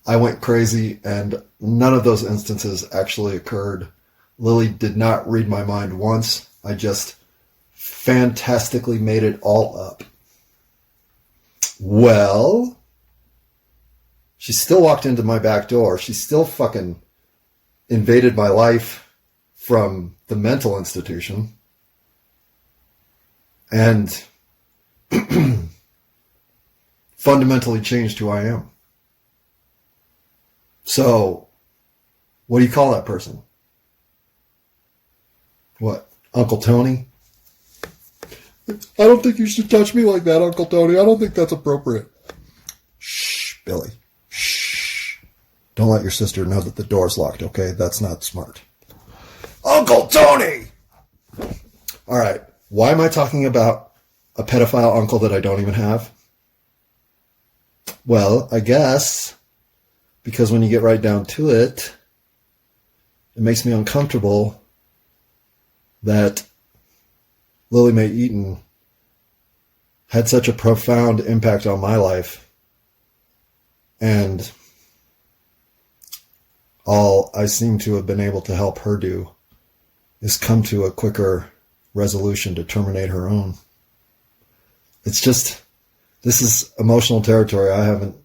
I went crazy and none of those instances actually occurred. Lily did not read my mind once. I just fantastically made it all up. Well, she still walked into my back door. She still fucking invaded my life from the mental institution. And fundamentally changed who I am. So, what do you call that person? What? Uncle Tony? I don't think you should touch me like that, Uncle Tony. I don't think that's appropriate. Shh, Billy. Shh. Don't let your sister know that the door's locked, okay? That's not smart. Uncle Tony! All right. Why am I talking about a pedophile uncle that I don't even have? Well, I guess because when you get right down to it, it makes me uncomfortable that Lily Mae Eaton had such a profound impact on my life, and all I seem to have been able to help her do is come to a quicker resolution to terminate her own. It's just, this is emotional territory I haven't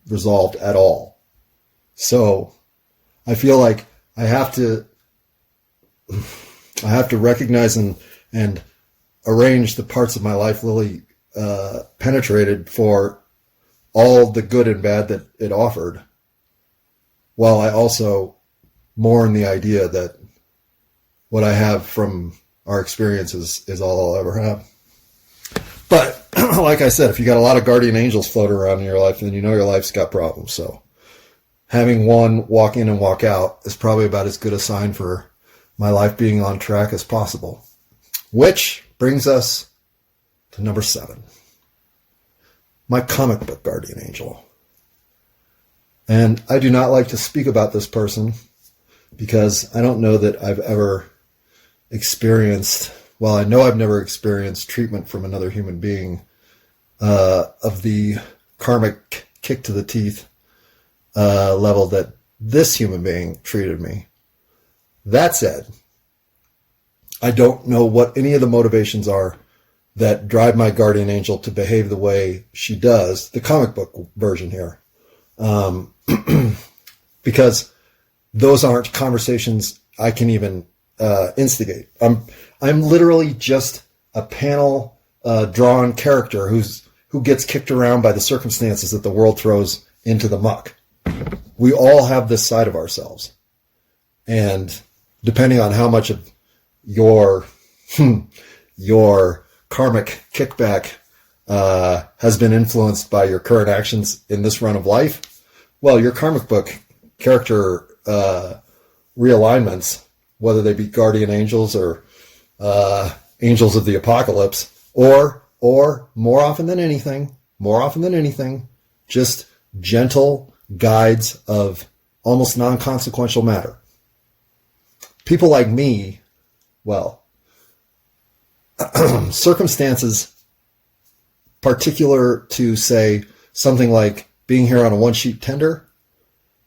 resolved at all. So I feel like I have to recognize and arrange the parts of my life Lily penetrated for all the good and bad that it offered, while I also mourn the idea that what I have from our experiences is all I'll ever have. But like I said, if you got a lot of guardian angels floating around in your life, then you know your life's got problems. So having one walk in and walk out is probably about as good a sign for my life being on track as possible. Which brings us to number 7. My comic book guardian angel. And I do not like to speak about this person because I don't know that I've ever experienced, well, I know I've never experienced treatment from another human being of the karmic kick to the teeth level that this human being treated me. That said, I don't know what any of the motivations are that drive my guardian angel to behave the way she does, the comic book version here. Because those aren't conversations I can even instigate. I'm literally just a panel drawn character who gets kicked around by the circumstances that the world throws into the muck. We all have this side of ourselves. And depending on how much of your karmic kickback has been influenced by your current actions in this run of life, well, your karmic book character realignments, whether they be guardian angels or angels of the apocalypse, or more often than anything, just gentle guides of almost non-consequential matter. People like me, well, circumstances particular to, say, something like being here on a one-sheet tender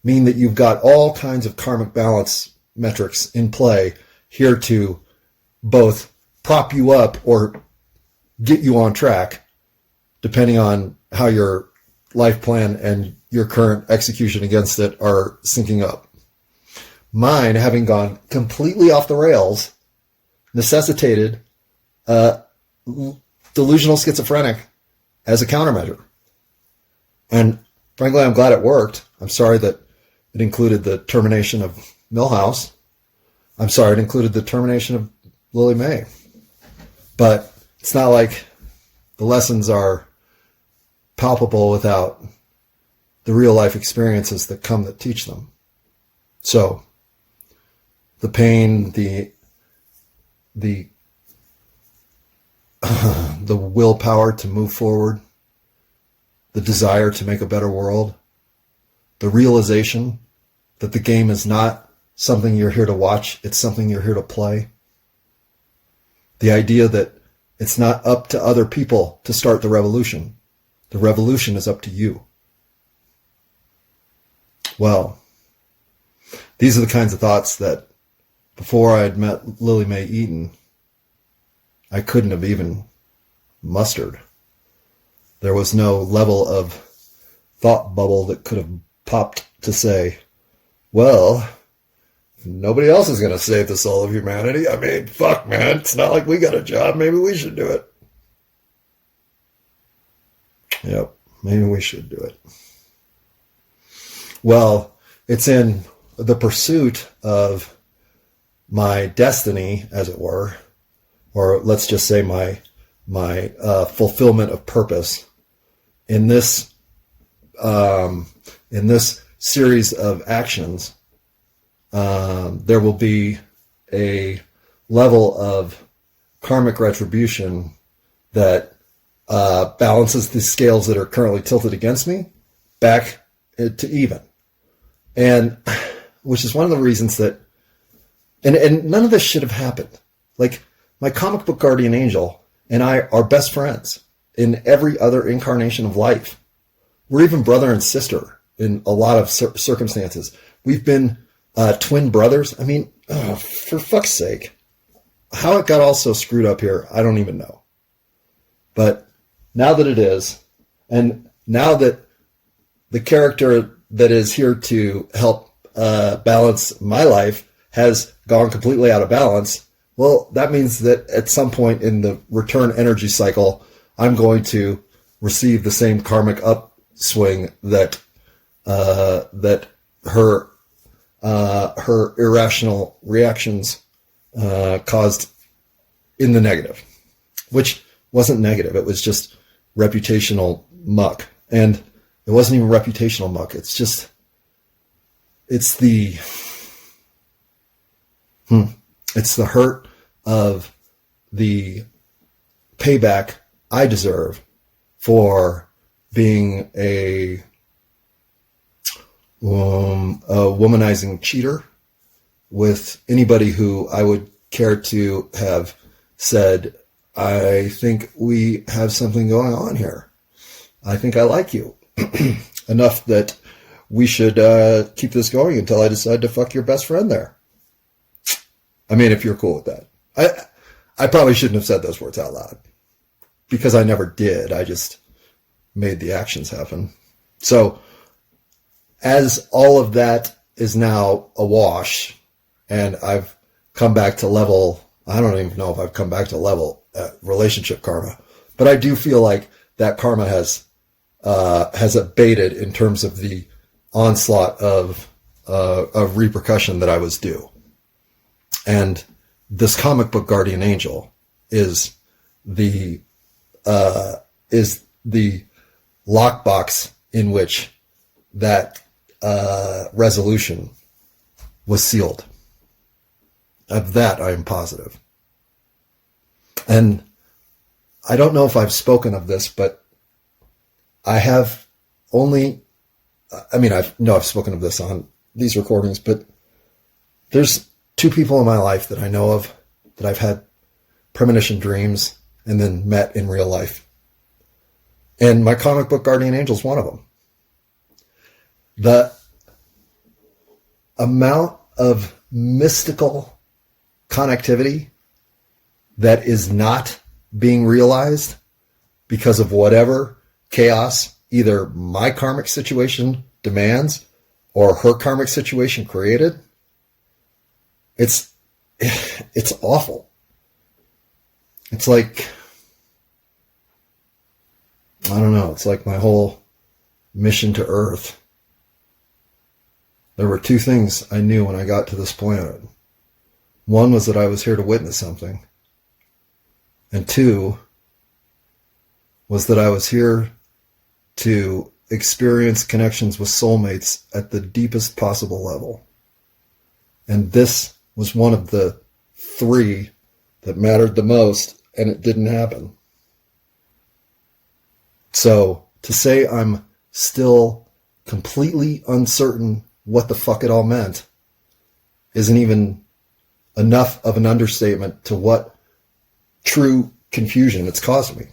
mean that you've got all kinds of karmic balance metrics in play here to both prop you up or get you on track, depending on how your life plan and your current execution against it are syncing up. Mine, having gone completely off the rails, necessitated delusional schizophrenic as a countermeasure. And frankly, I'm glad it worked. I'm sorry that it included the termination of Milhouse. I'm sorry it included the termination of Lily Mae. But it's not like the lessons are palpable without the real life experiences that come that teach them. So the pain, the willpower to move forward, the desire to make a better world, the realization that the game is not something you're here to watch, it's something you're here to play. The idea that it's not up to other people to start the revolution. The revolution is up to you. Well, these are the kinds of thoughts that before I had met Lily Mae Eaton, I couldn't have even mustered. There was no level of thought bubble that could have popped to say, well, nobody else is going to save the soul of humanity. I mean, fuck, man. It's not like we got a job. Maybe we should do it. Yep, maybe we should do it. Well, it's in the pursuit of my destiny, as it were, or let's just say my fulfillment of purpose in this series of actions. There will be a level of karmic retribution that balances the scales that are currently tilted against me back to even. And which is one of the reasons that, and none of this should have happened. Like, my comic book guardian angel and I are best friends in every other incarnation of life. We're even brother and sister in a lot of circumstances. We've been twin brothers. I mean, for fuck's sake. How it got all so screwed up here, I don't even know. But now that it is, and now that the character that is here to help balance my life has gone completely out of balance, well, that means that at some point in the return energy cycle, I'm going to receive the same karmic upswing that that her irrational reactions caused in the negative, which wasn't negative. It was just reputational muck. And it wasn't even reputational muck. It's just, it's the hurt of the payback I deserve for being a womanizing cheater with anybody who I would care to have said, I think we have something going on here. I think I like you enough that we should keep this going until I decide to fuck your best friend there. I mean, if you're cool with that. I probably shouldn't have said those words out loud because I never did. I just made the actions happen. So as all of that is now awash and I've come back to level, I don't even know if I've come back to level relationship karma, but I do feel like that karma has abated in terms of the onslaught of repercussion that I was due. And this comic book guardian angel is the lockbox in which that resolution was sealed. Of that, I am positive. And I don't know if I've spoken of this, but I have only, I've spoken of this on these recordings, but there's two people in my life that I know of that I've had premonition dreams and then met in real life. And my comic book guardian angel is one of them. The amount of mystical connectivity that is not being realized because of whatever chaos either my karmic situation demands or her karmic situation created, it's awful. It's like, I don't know, it's like my whole mission to Earth. There were two things I knew when I got to this planet. One was that I was here to witness something. And two was that I was here to experience connections with soulmates at the deepest possible level. And this was one of the three that mattered the most, and it didn't happen. So to say I'm still completely uncertain what the fuck it all meant isn't even enough of an understatement to what true confusion it's caused me.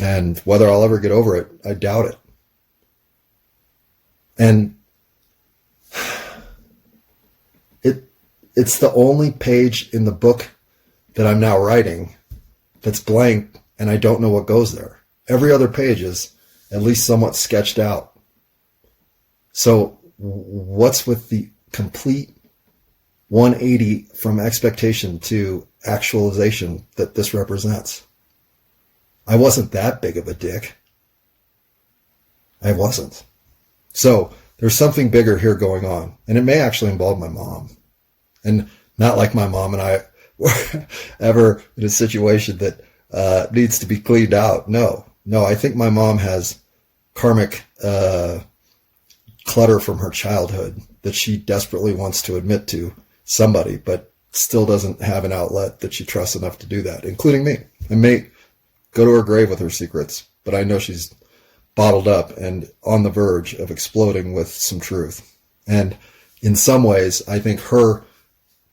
And whether I'll ever get over it, I doubt it. And it's the only page in the book that I'm now writing that's blank and I don't know what goes there. Every other page is at least somewhat sketched out. So what's with the complete 180 from expectation to actualization that this represents? I wasn't that big of a dick. I wasn't. So there's something bigger here going on, and it may actually involve my mom. And not like my mom and I were ever in a situation that needs to be cleaned out. No, I think my mom has karmic clutter from her childhood that she desperately wants to admit to somebody, but still doesn't have an outlet that she trusts enough to do that, including me. I may go to her grave with her secrets, but I know she's bottled up and on the verge of exploding with some truth. And in some ways, I think her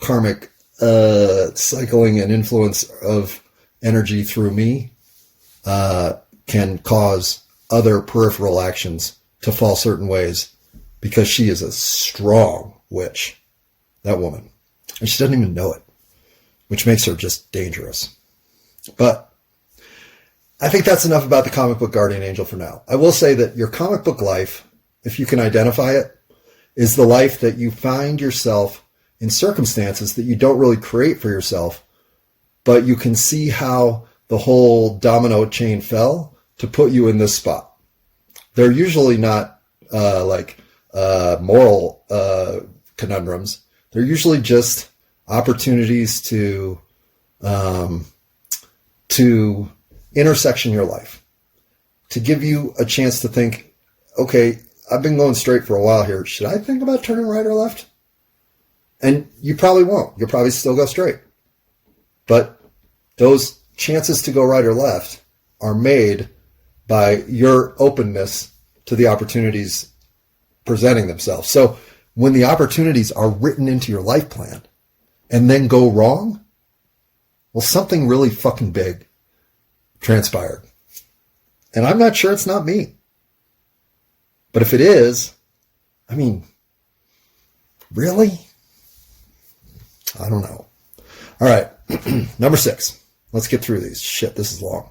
karmic cycling and influence of energy through me can cause other peripheral actions to fall certain ways, because she is a strong witch, that woman. And she doesn't even know it, which makes her just dangerous. But I think that's enough about the comic book guardian angel for now. I will say that your comic book life, if you can identify it, is the life that you find yourself in circumstances that you don't really create for yourself, but you can see how the whole domino chain fell to put you in this spot. They're usually not moral conundrums. They're usually just opportunities to intersection your life, to give you a chance to think, okay, I've been going straight for a while here. Should I think about turning right or left? And you probably won't. You'll probably still go straight. But those chances to go right or left are made by your openness to the opportunities presenting themselves. So when the opportunities are written into your life plan and then go wrong, well, something really fucking big transpired. And I'm not sure it's not me. But if it is, I mean, really? I don't know. All right. Number 6. Let's get through these. Shit, this is long.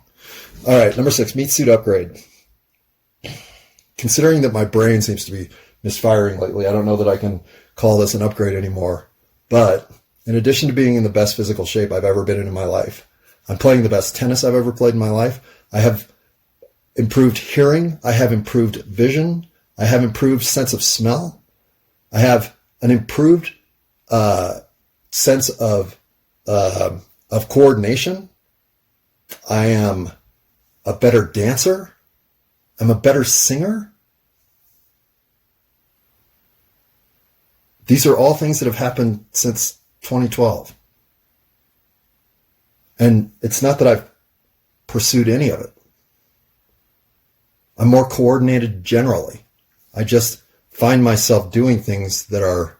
All right. Number 6, meat suit upgrade. Considering that my brain seems to be misfiring lately, I don't know that I can call this an upgrade anymore. But in addition to being in the best physical shape I've ever been in my life, I'm playing the best tennis I've ever played in my life. I have improved hearing. I have improved vision. I have improved sense of smell. I have an improved sense of coordination. I am a better dancer. I'm a better singer. These are all things that have happened since 2012. And it's not that I've pursued any of it. I'm more coordinated generally. I just find myself doing things that are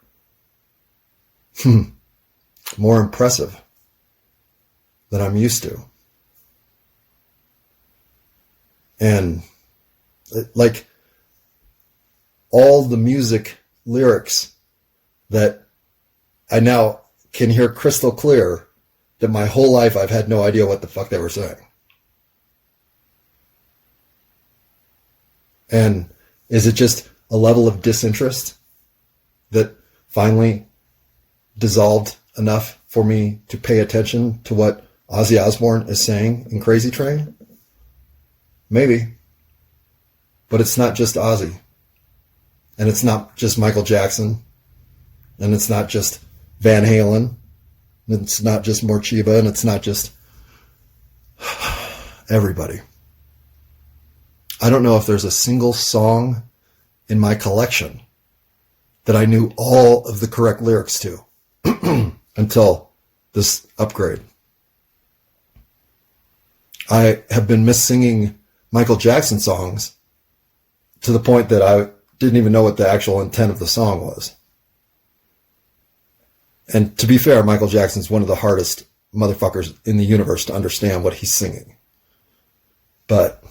more impressive than I'm used to. And like all the music lyrics that I now can hear crystal clear, that my whole life I've had no idea what the fuck they were saying. And is it just a level of disinterest that finally dissolved enough for me to pay attention to what Ozzy Osbourne is saying in Crazy Train? Maybe. But it's not just Ozzy. And it's not just Michael Jackson. And it's not just Van Halen. And it's not just Morcheeba. And it's not just everybody. I don't know if there's a single song in my collection that I knew all of the correct lyrics to until this upgrade. I have been missinging Michael Jackson songs to the point that I didn't even know what the actual intent of the song was. And to be fair, Michael Jackson's one of the hardest motherfuckers in the universe to understand what he's singing. But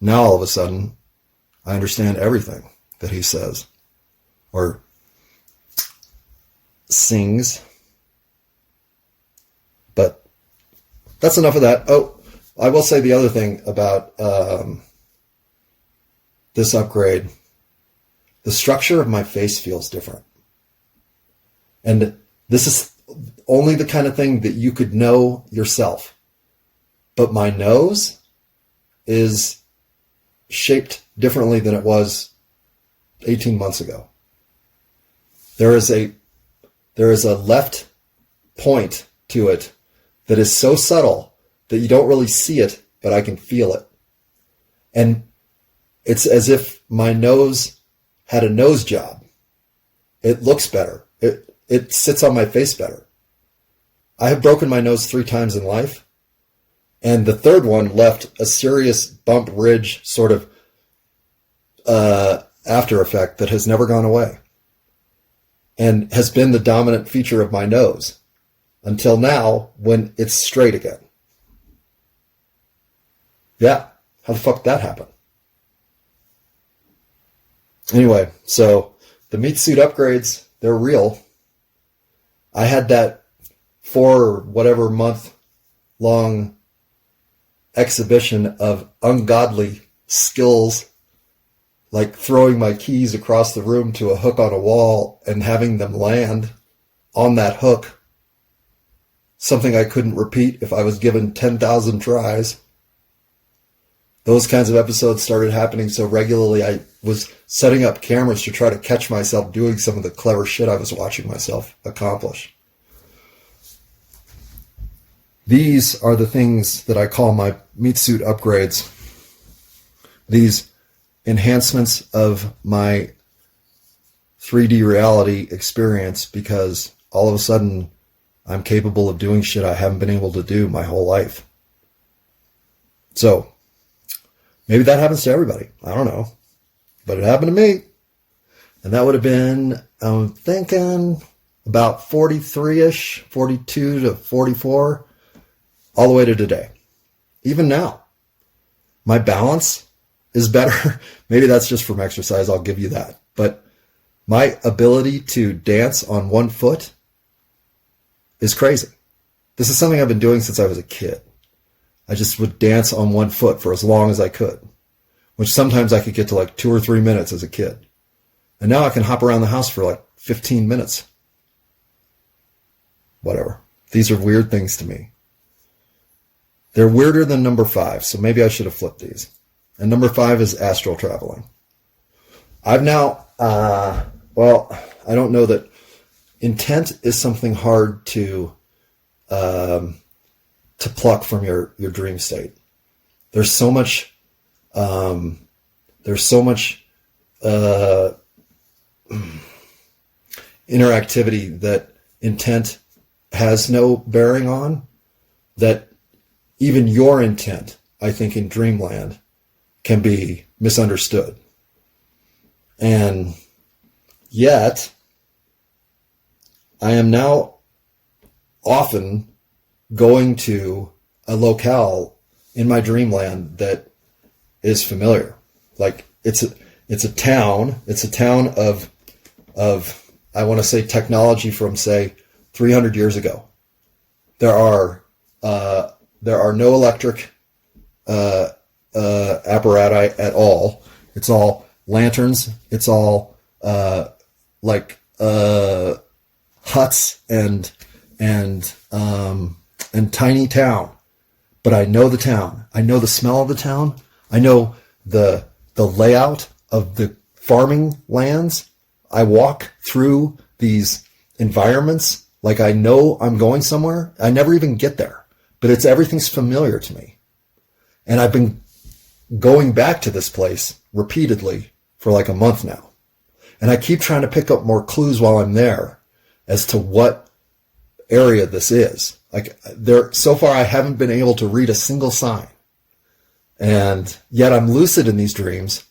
now all of a sudden, I understand everything that he says or sings. But that's enough of that. Oh, I will say the other thing about this upgrade. The structure of my face feels different. And this is only the kind of thing that you could know yourself. But my nose is shaped differently than it was 18 months ago. There is a left point to it that is so subtle that you don't really see it, but I can feel it. And it's as if my nose had a nose job. It looks better. it sits on my face better. I have broken my nose 3 times in life, and the third one left a serious bump ridge sort of after effect that has never gone away and has been the dominant feature of my nose until now when it's straight again. Yeah, how the fuck did that happen? Anyway, so the meat suit upgrades, they're real. I had that 4 or whatever month long exhibition of ungodly skills, like throwing my keys across the room to a hook on a wall and having them land on that hook. Something I couldn't repeat if I was given 10,000 tries. Those kinds of episodes started happening so regularly, I was setting up cameras to try to catch myself doing some of the clever shit I was watching myself accomplish. These are the things that I call my meat suit upgrades. These enhancements of my 3D reality experience, because all of a sudden I'm capable of doing shit I haven't been able to do my whole life. So maybe that happens to everybody. I don't know. But it happened to me. And that would have been, I'm thinking, about 43-ish, 42 to 44, all the way to today. Even now, my balance is better. Maybe that's just from exercise. I'll give you that. But my ability to dance on one foot is crazy. This is something I've been doing since I was a kid. I just would dance on one foot for as long as I could, which sometimes I could get to like 2 or 3 minutes as a kid. And now I can hop around the house for like 15 minutes. Whatever. These are weird things to me. They're weirder than number 5, so maybe I should have flipped these. And number 5 is astral traveling. I've now, I don't know that intent is something hard to pluck from your dream state. There's so much interactivity that intent has no bearing on, that even your intent, I think, in dreamland can be misunderstood. And yet, I am now often going to a locale in my dreamland that is familiar. Like it's a town of I want to say technology from say 300 years ago. There are no electric apparatus at all. It's all lanterns. It's all huts and tiny town. But I know the town. I know the smell of the town. I know the layout of the farming lands. I walk through these environments like I know I'm going somewhere. I never even get there, but everything's familiar to me. And I've been going back to this place repeatedly for like a month now. And I keep trying to pick up more clues while I'm there as to what area this is. Like so far I haven't been able to read a single sign. And yet I'm lucid in these dreams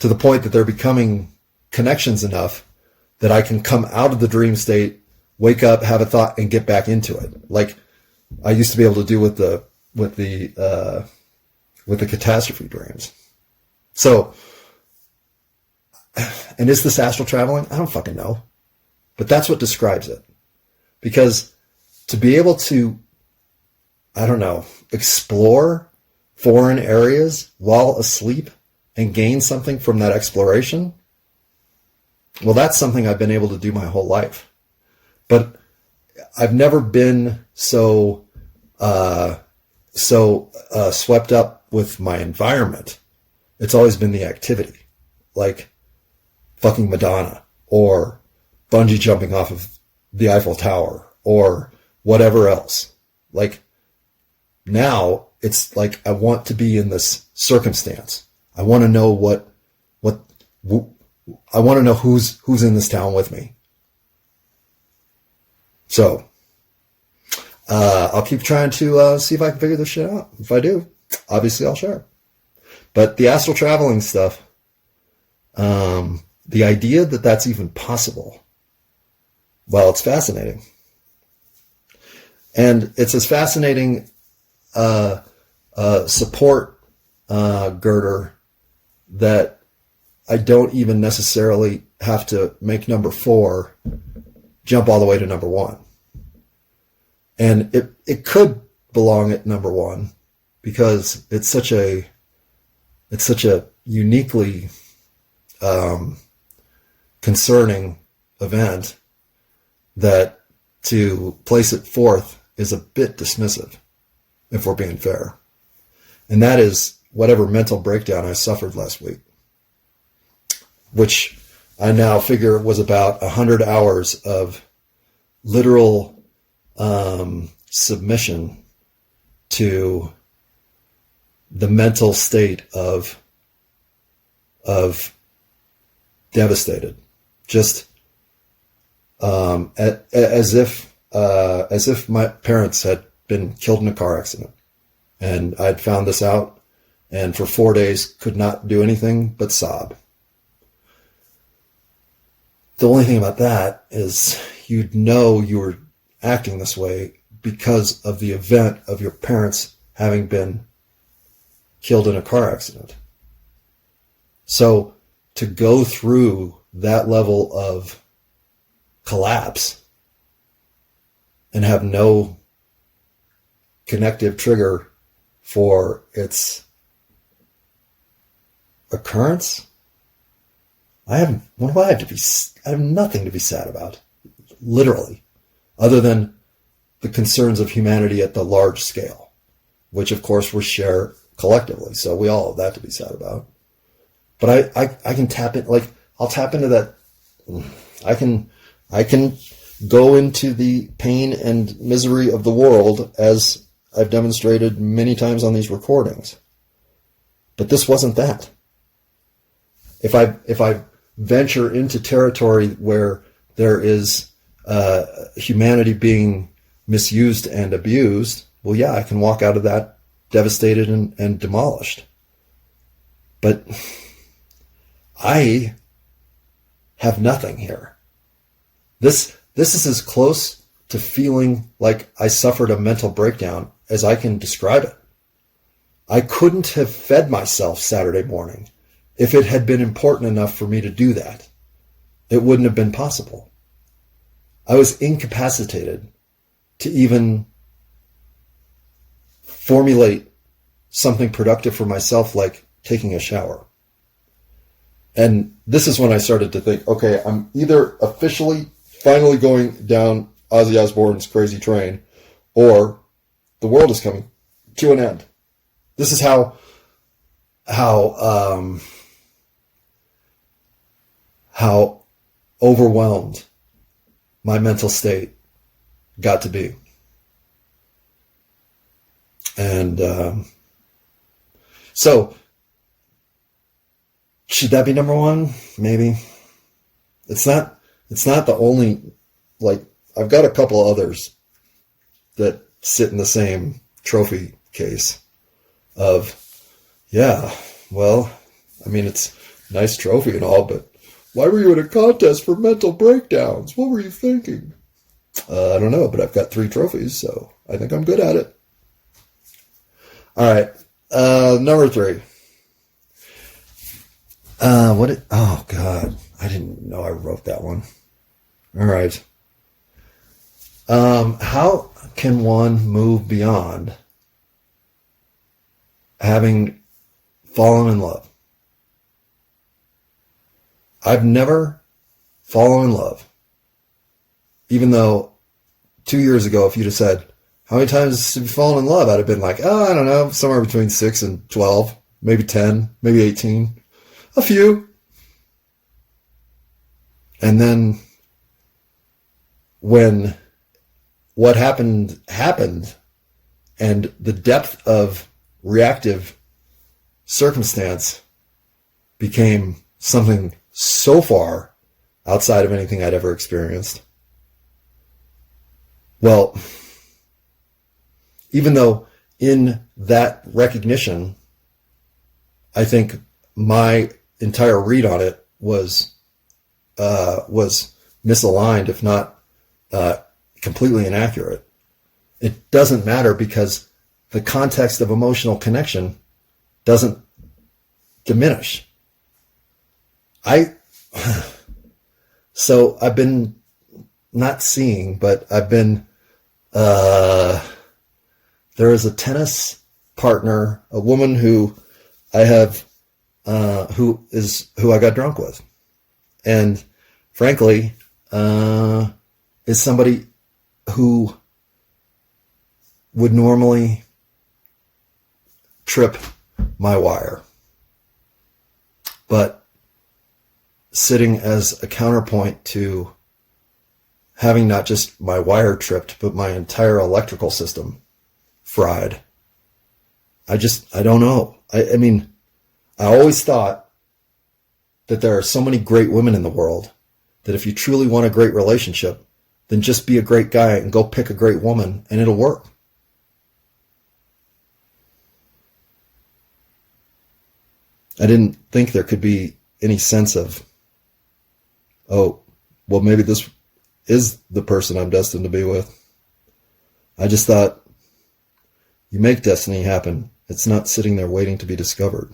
to the point that they're becoming connections enough that I can come out of the dream state, wake up, have a thought, and get back into it. Like I used to be able to do with the catastrophe dreams. So, and is this astral traveling? I don't fucking know. But that's what describes it. Because to be able to, explore foreign areas while asleep and gain something from that exploration, well, that's something I've been able to do my whole life. But I've never been so swept up with my environment. It's always been the activity, like fucking Madonna or bungee jumping off of the Eiffel Tower or whatever else. Like now it's like I want to be in this circumstance. I want to know I want to know who's in this town with me. So, I'll keep trying to see if I can figure this shit out. If I do, obviously I'll share. But the astral traveling stuff, the idea that that's even possible, well, it's fascinating. And it's as fascinating support girder that I don't even necessarily have to make number 4 jump all the way to number 1. And it could belong at number 1 because it's such a uniquely concerning event that to place it 4th is a bit dismissive, if we're being fair. And that is whatever mental breakdown I suffered last week, which I now figure was about 100 hours of literal submission to the mental state of devastated, just as if my parents had been killed in a car accident, and I'd found this out, and for 4 days could not do anything but sob. The only thing about that is you'd know you were acting this way because of the event of your parents having been killed in a car accident. So to go through that level of collapse and have no connective trigger for its occurrence, I have nothing to be sad about, literally, other than the concerns of humanity at the large scale, which of course we share collectively. So we all have that to be sad about. But I can tap in, like, I'll tap into that. I can go into the pain and misery of the world, as I've demonstrated many times on these recordings. But this wasn't that. If I venture into territory where there is humanity being misused and abused, well, yeah, I can walk out of that devastated and demolished. But I have nothing here. This is as close to feeling like I suffered a mental breakdown as I can describe it. I couldn't have fed myself Saturday morning if it had been important enough for me to do that. It wouldn't have been possible. I was incapacitated to even formulate something productive for myself, like taking a shower. And this is when I started to think, okay, I'm either officially finally going down Ozzy Osbourne's crazy train, or the world is coming to an end. This is how overwhelmed my mental state got to be. And so, should that be number 1? Maybe. It's not the only, like, I've got a couple others that sit in the same trophy case of, yeah, well, I mean, it's a nice trophy and all, but why were you in a contest for mental breakdowns? What were you thinking? I don't know, but I've got 3 trophies, so I think I'm good at it. All right, number 3. Oh God, I didn't know I wrote that one. All right. How can one move beyond having fallen in love? I've never fallen in love, even though 2 years ago, if you'd have said, how many times have you fallen in love? I'd have been like, I don't know, somewhere between 6 and 12, maybe 10, maybe 18. A few. And then when what happened, and the depth of reactive circumstance became something so far outside of anything I'd ever experienced, Well, even though in that recognition, I think my entire read on it was misaligned, if not completely inaccurate. It doesn't matter because the context of emotional connection doesn't diminish. So I've been not seeing, but I've been, there is a tennis partner, a woman who I have, who I got drunk with. And frankly, is somebody who would normally trip my wire. But sitting as a counterpoint to having not just my wire tripped, but my entire electrical system fried. I don't know. I mean, I always thought that there are so many great women in the world that if you truly want a great relationship, then just be a great guy and go pick a great woman and it'll work. I didn't think there could be any sense of, oh, well, maybe this is the person I'm destined to be with. I just thought, you make destiny happen. It's not sitting there waiting to be discovered.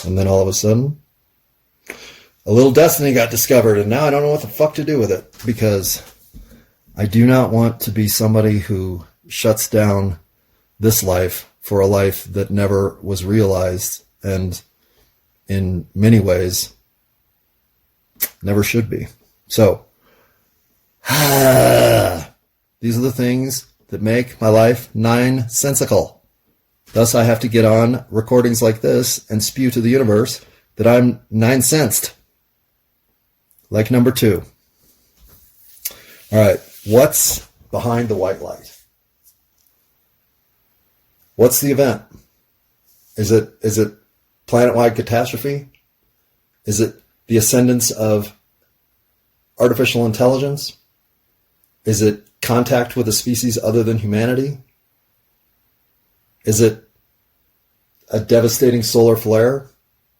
And then all of a sudden, a little destiny got discovered, and now I don't know what the fuck to do with it, because I do not want to be somebody who shuts down this life for a life that never was realized, and in many ways never should be. So these are the things that make my life NëiNsensiCaL. Thus I have to get on recordings like this and spew to the universe that I'm nine-sensed. Like number 2. All right, what's behind the white light? What's the event? Is it planet-wide catastrophe? Is it the ascendance of artificial intelligence? Is it contact with a species other than humanity? Is it a devastating solar flare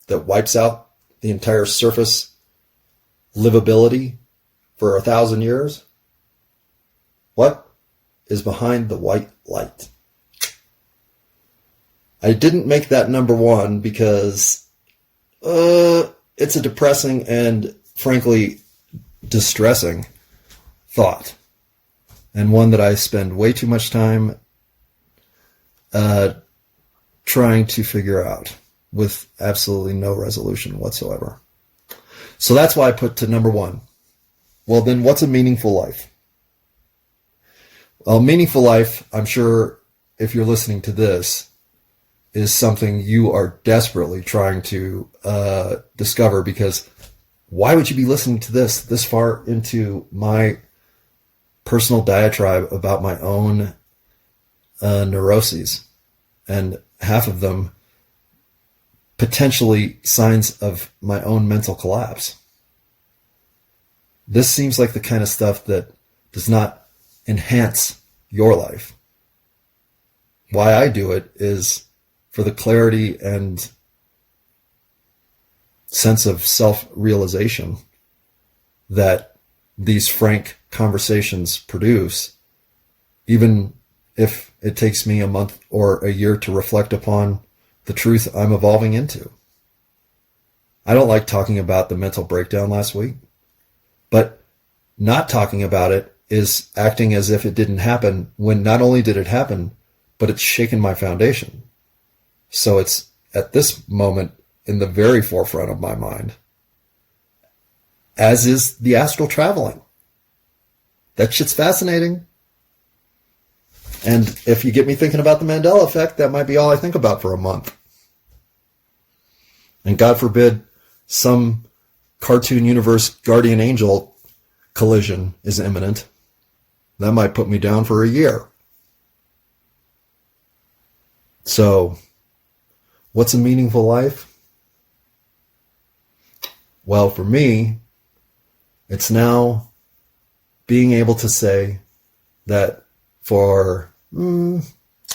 that wipes out the entire surface livability for 1,000 years? What is behind the white light? I didn't make that number 1 because it's a depressing and frankly distressing thought, and one that I spend way too much time trying to figure out with absolutely no resolution whatsoever. So that's why I put to number 1. Well, then what's a meaningful life? Well, meaningful life, I'm sure if you're listening to this, is something you are desperately trying to discover, because why would you be listening to this far into my personal diatribe about my own neuroses, and half of them potentially signs of my own mental collapse? This seems like the kind of stuff that does not enhance your life. Why I do it is for the clarity and sense of self-realization that these frank conversations produce, even if it takes me a month or a year to reflect upon the truth I'm evolving into. I don't like talking about the mental breakdown last week, but not talking about it is acting as if it didn't happen, when not only did it happen, but it's shaken my foundation. So it's at this moment in the very forefront of my mind, as is the astral traveling. That shit's fascinating. And if you get me thinking about the Mandela effect, that might be all I think about for a month. And God forbid some cartoon universe guardian angel collision is imminent. That might put me down for a year. So, what's a meaningful life? Well, for me, it's now being able to say, that for, I'm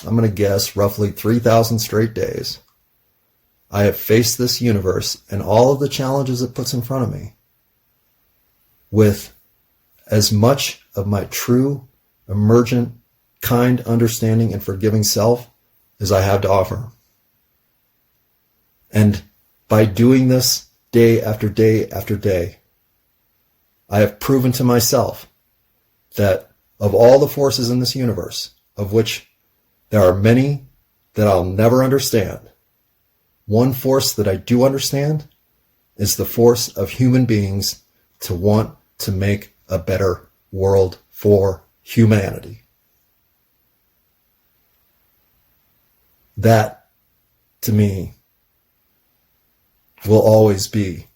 going to guess, roughly 3,000 straight days, I have faced this universe and all of the challenges it puts in front of me with as much of my true, emergent, kind, understanding, and forgiving self as I have to offer. And by doing this day after day after day, I have proven to myself that of all the forces in this universe, of which there are many that I'll never understand, one force that I do understand is the force of human beings to want to make a better world for humanity. That, to me, will always be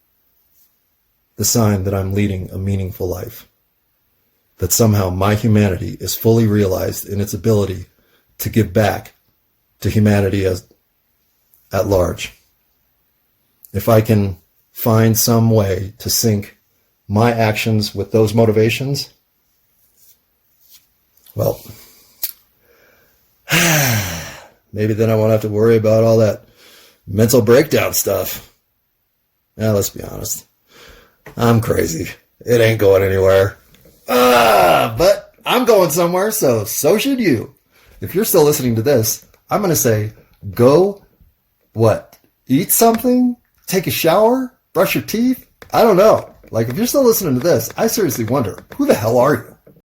the sign that I'm leading a meaningful life. That somehow my humanity is fully realized in its ability to give back to humanity at large. If I can find some way to sync my actions with those motivations, well, maybe then I won't have to worry about all that mental breakdown stuff. Now, let's be honest. I'm crazy. It ain't going anywhere. But I'm going somewhere, so should you. If you're still listening to this, I'm going to say, go, eat something? Take a shower? Brush your teeth? I don't know. Like, if you're still listening to this, I seriously wonder, who the hell are you?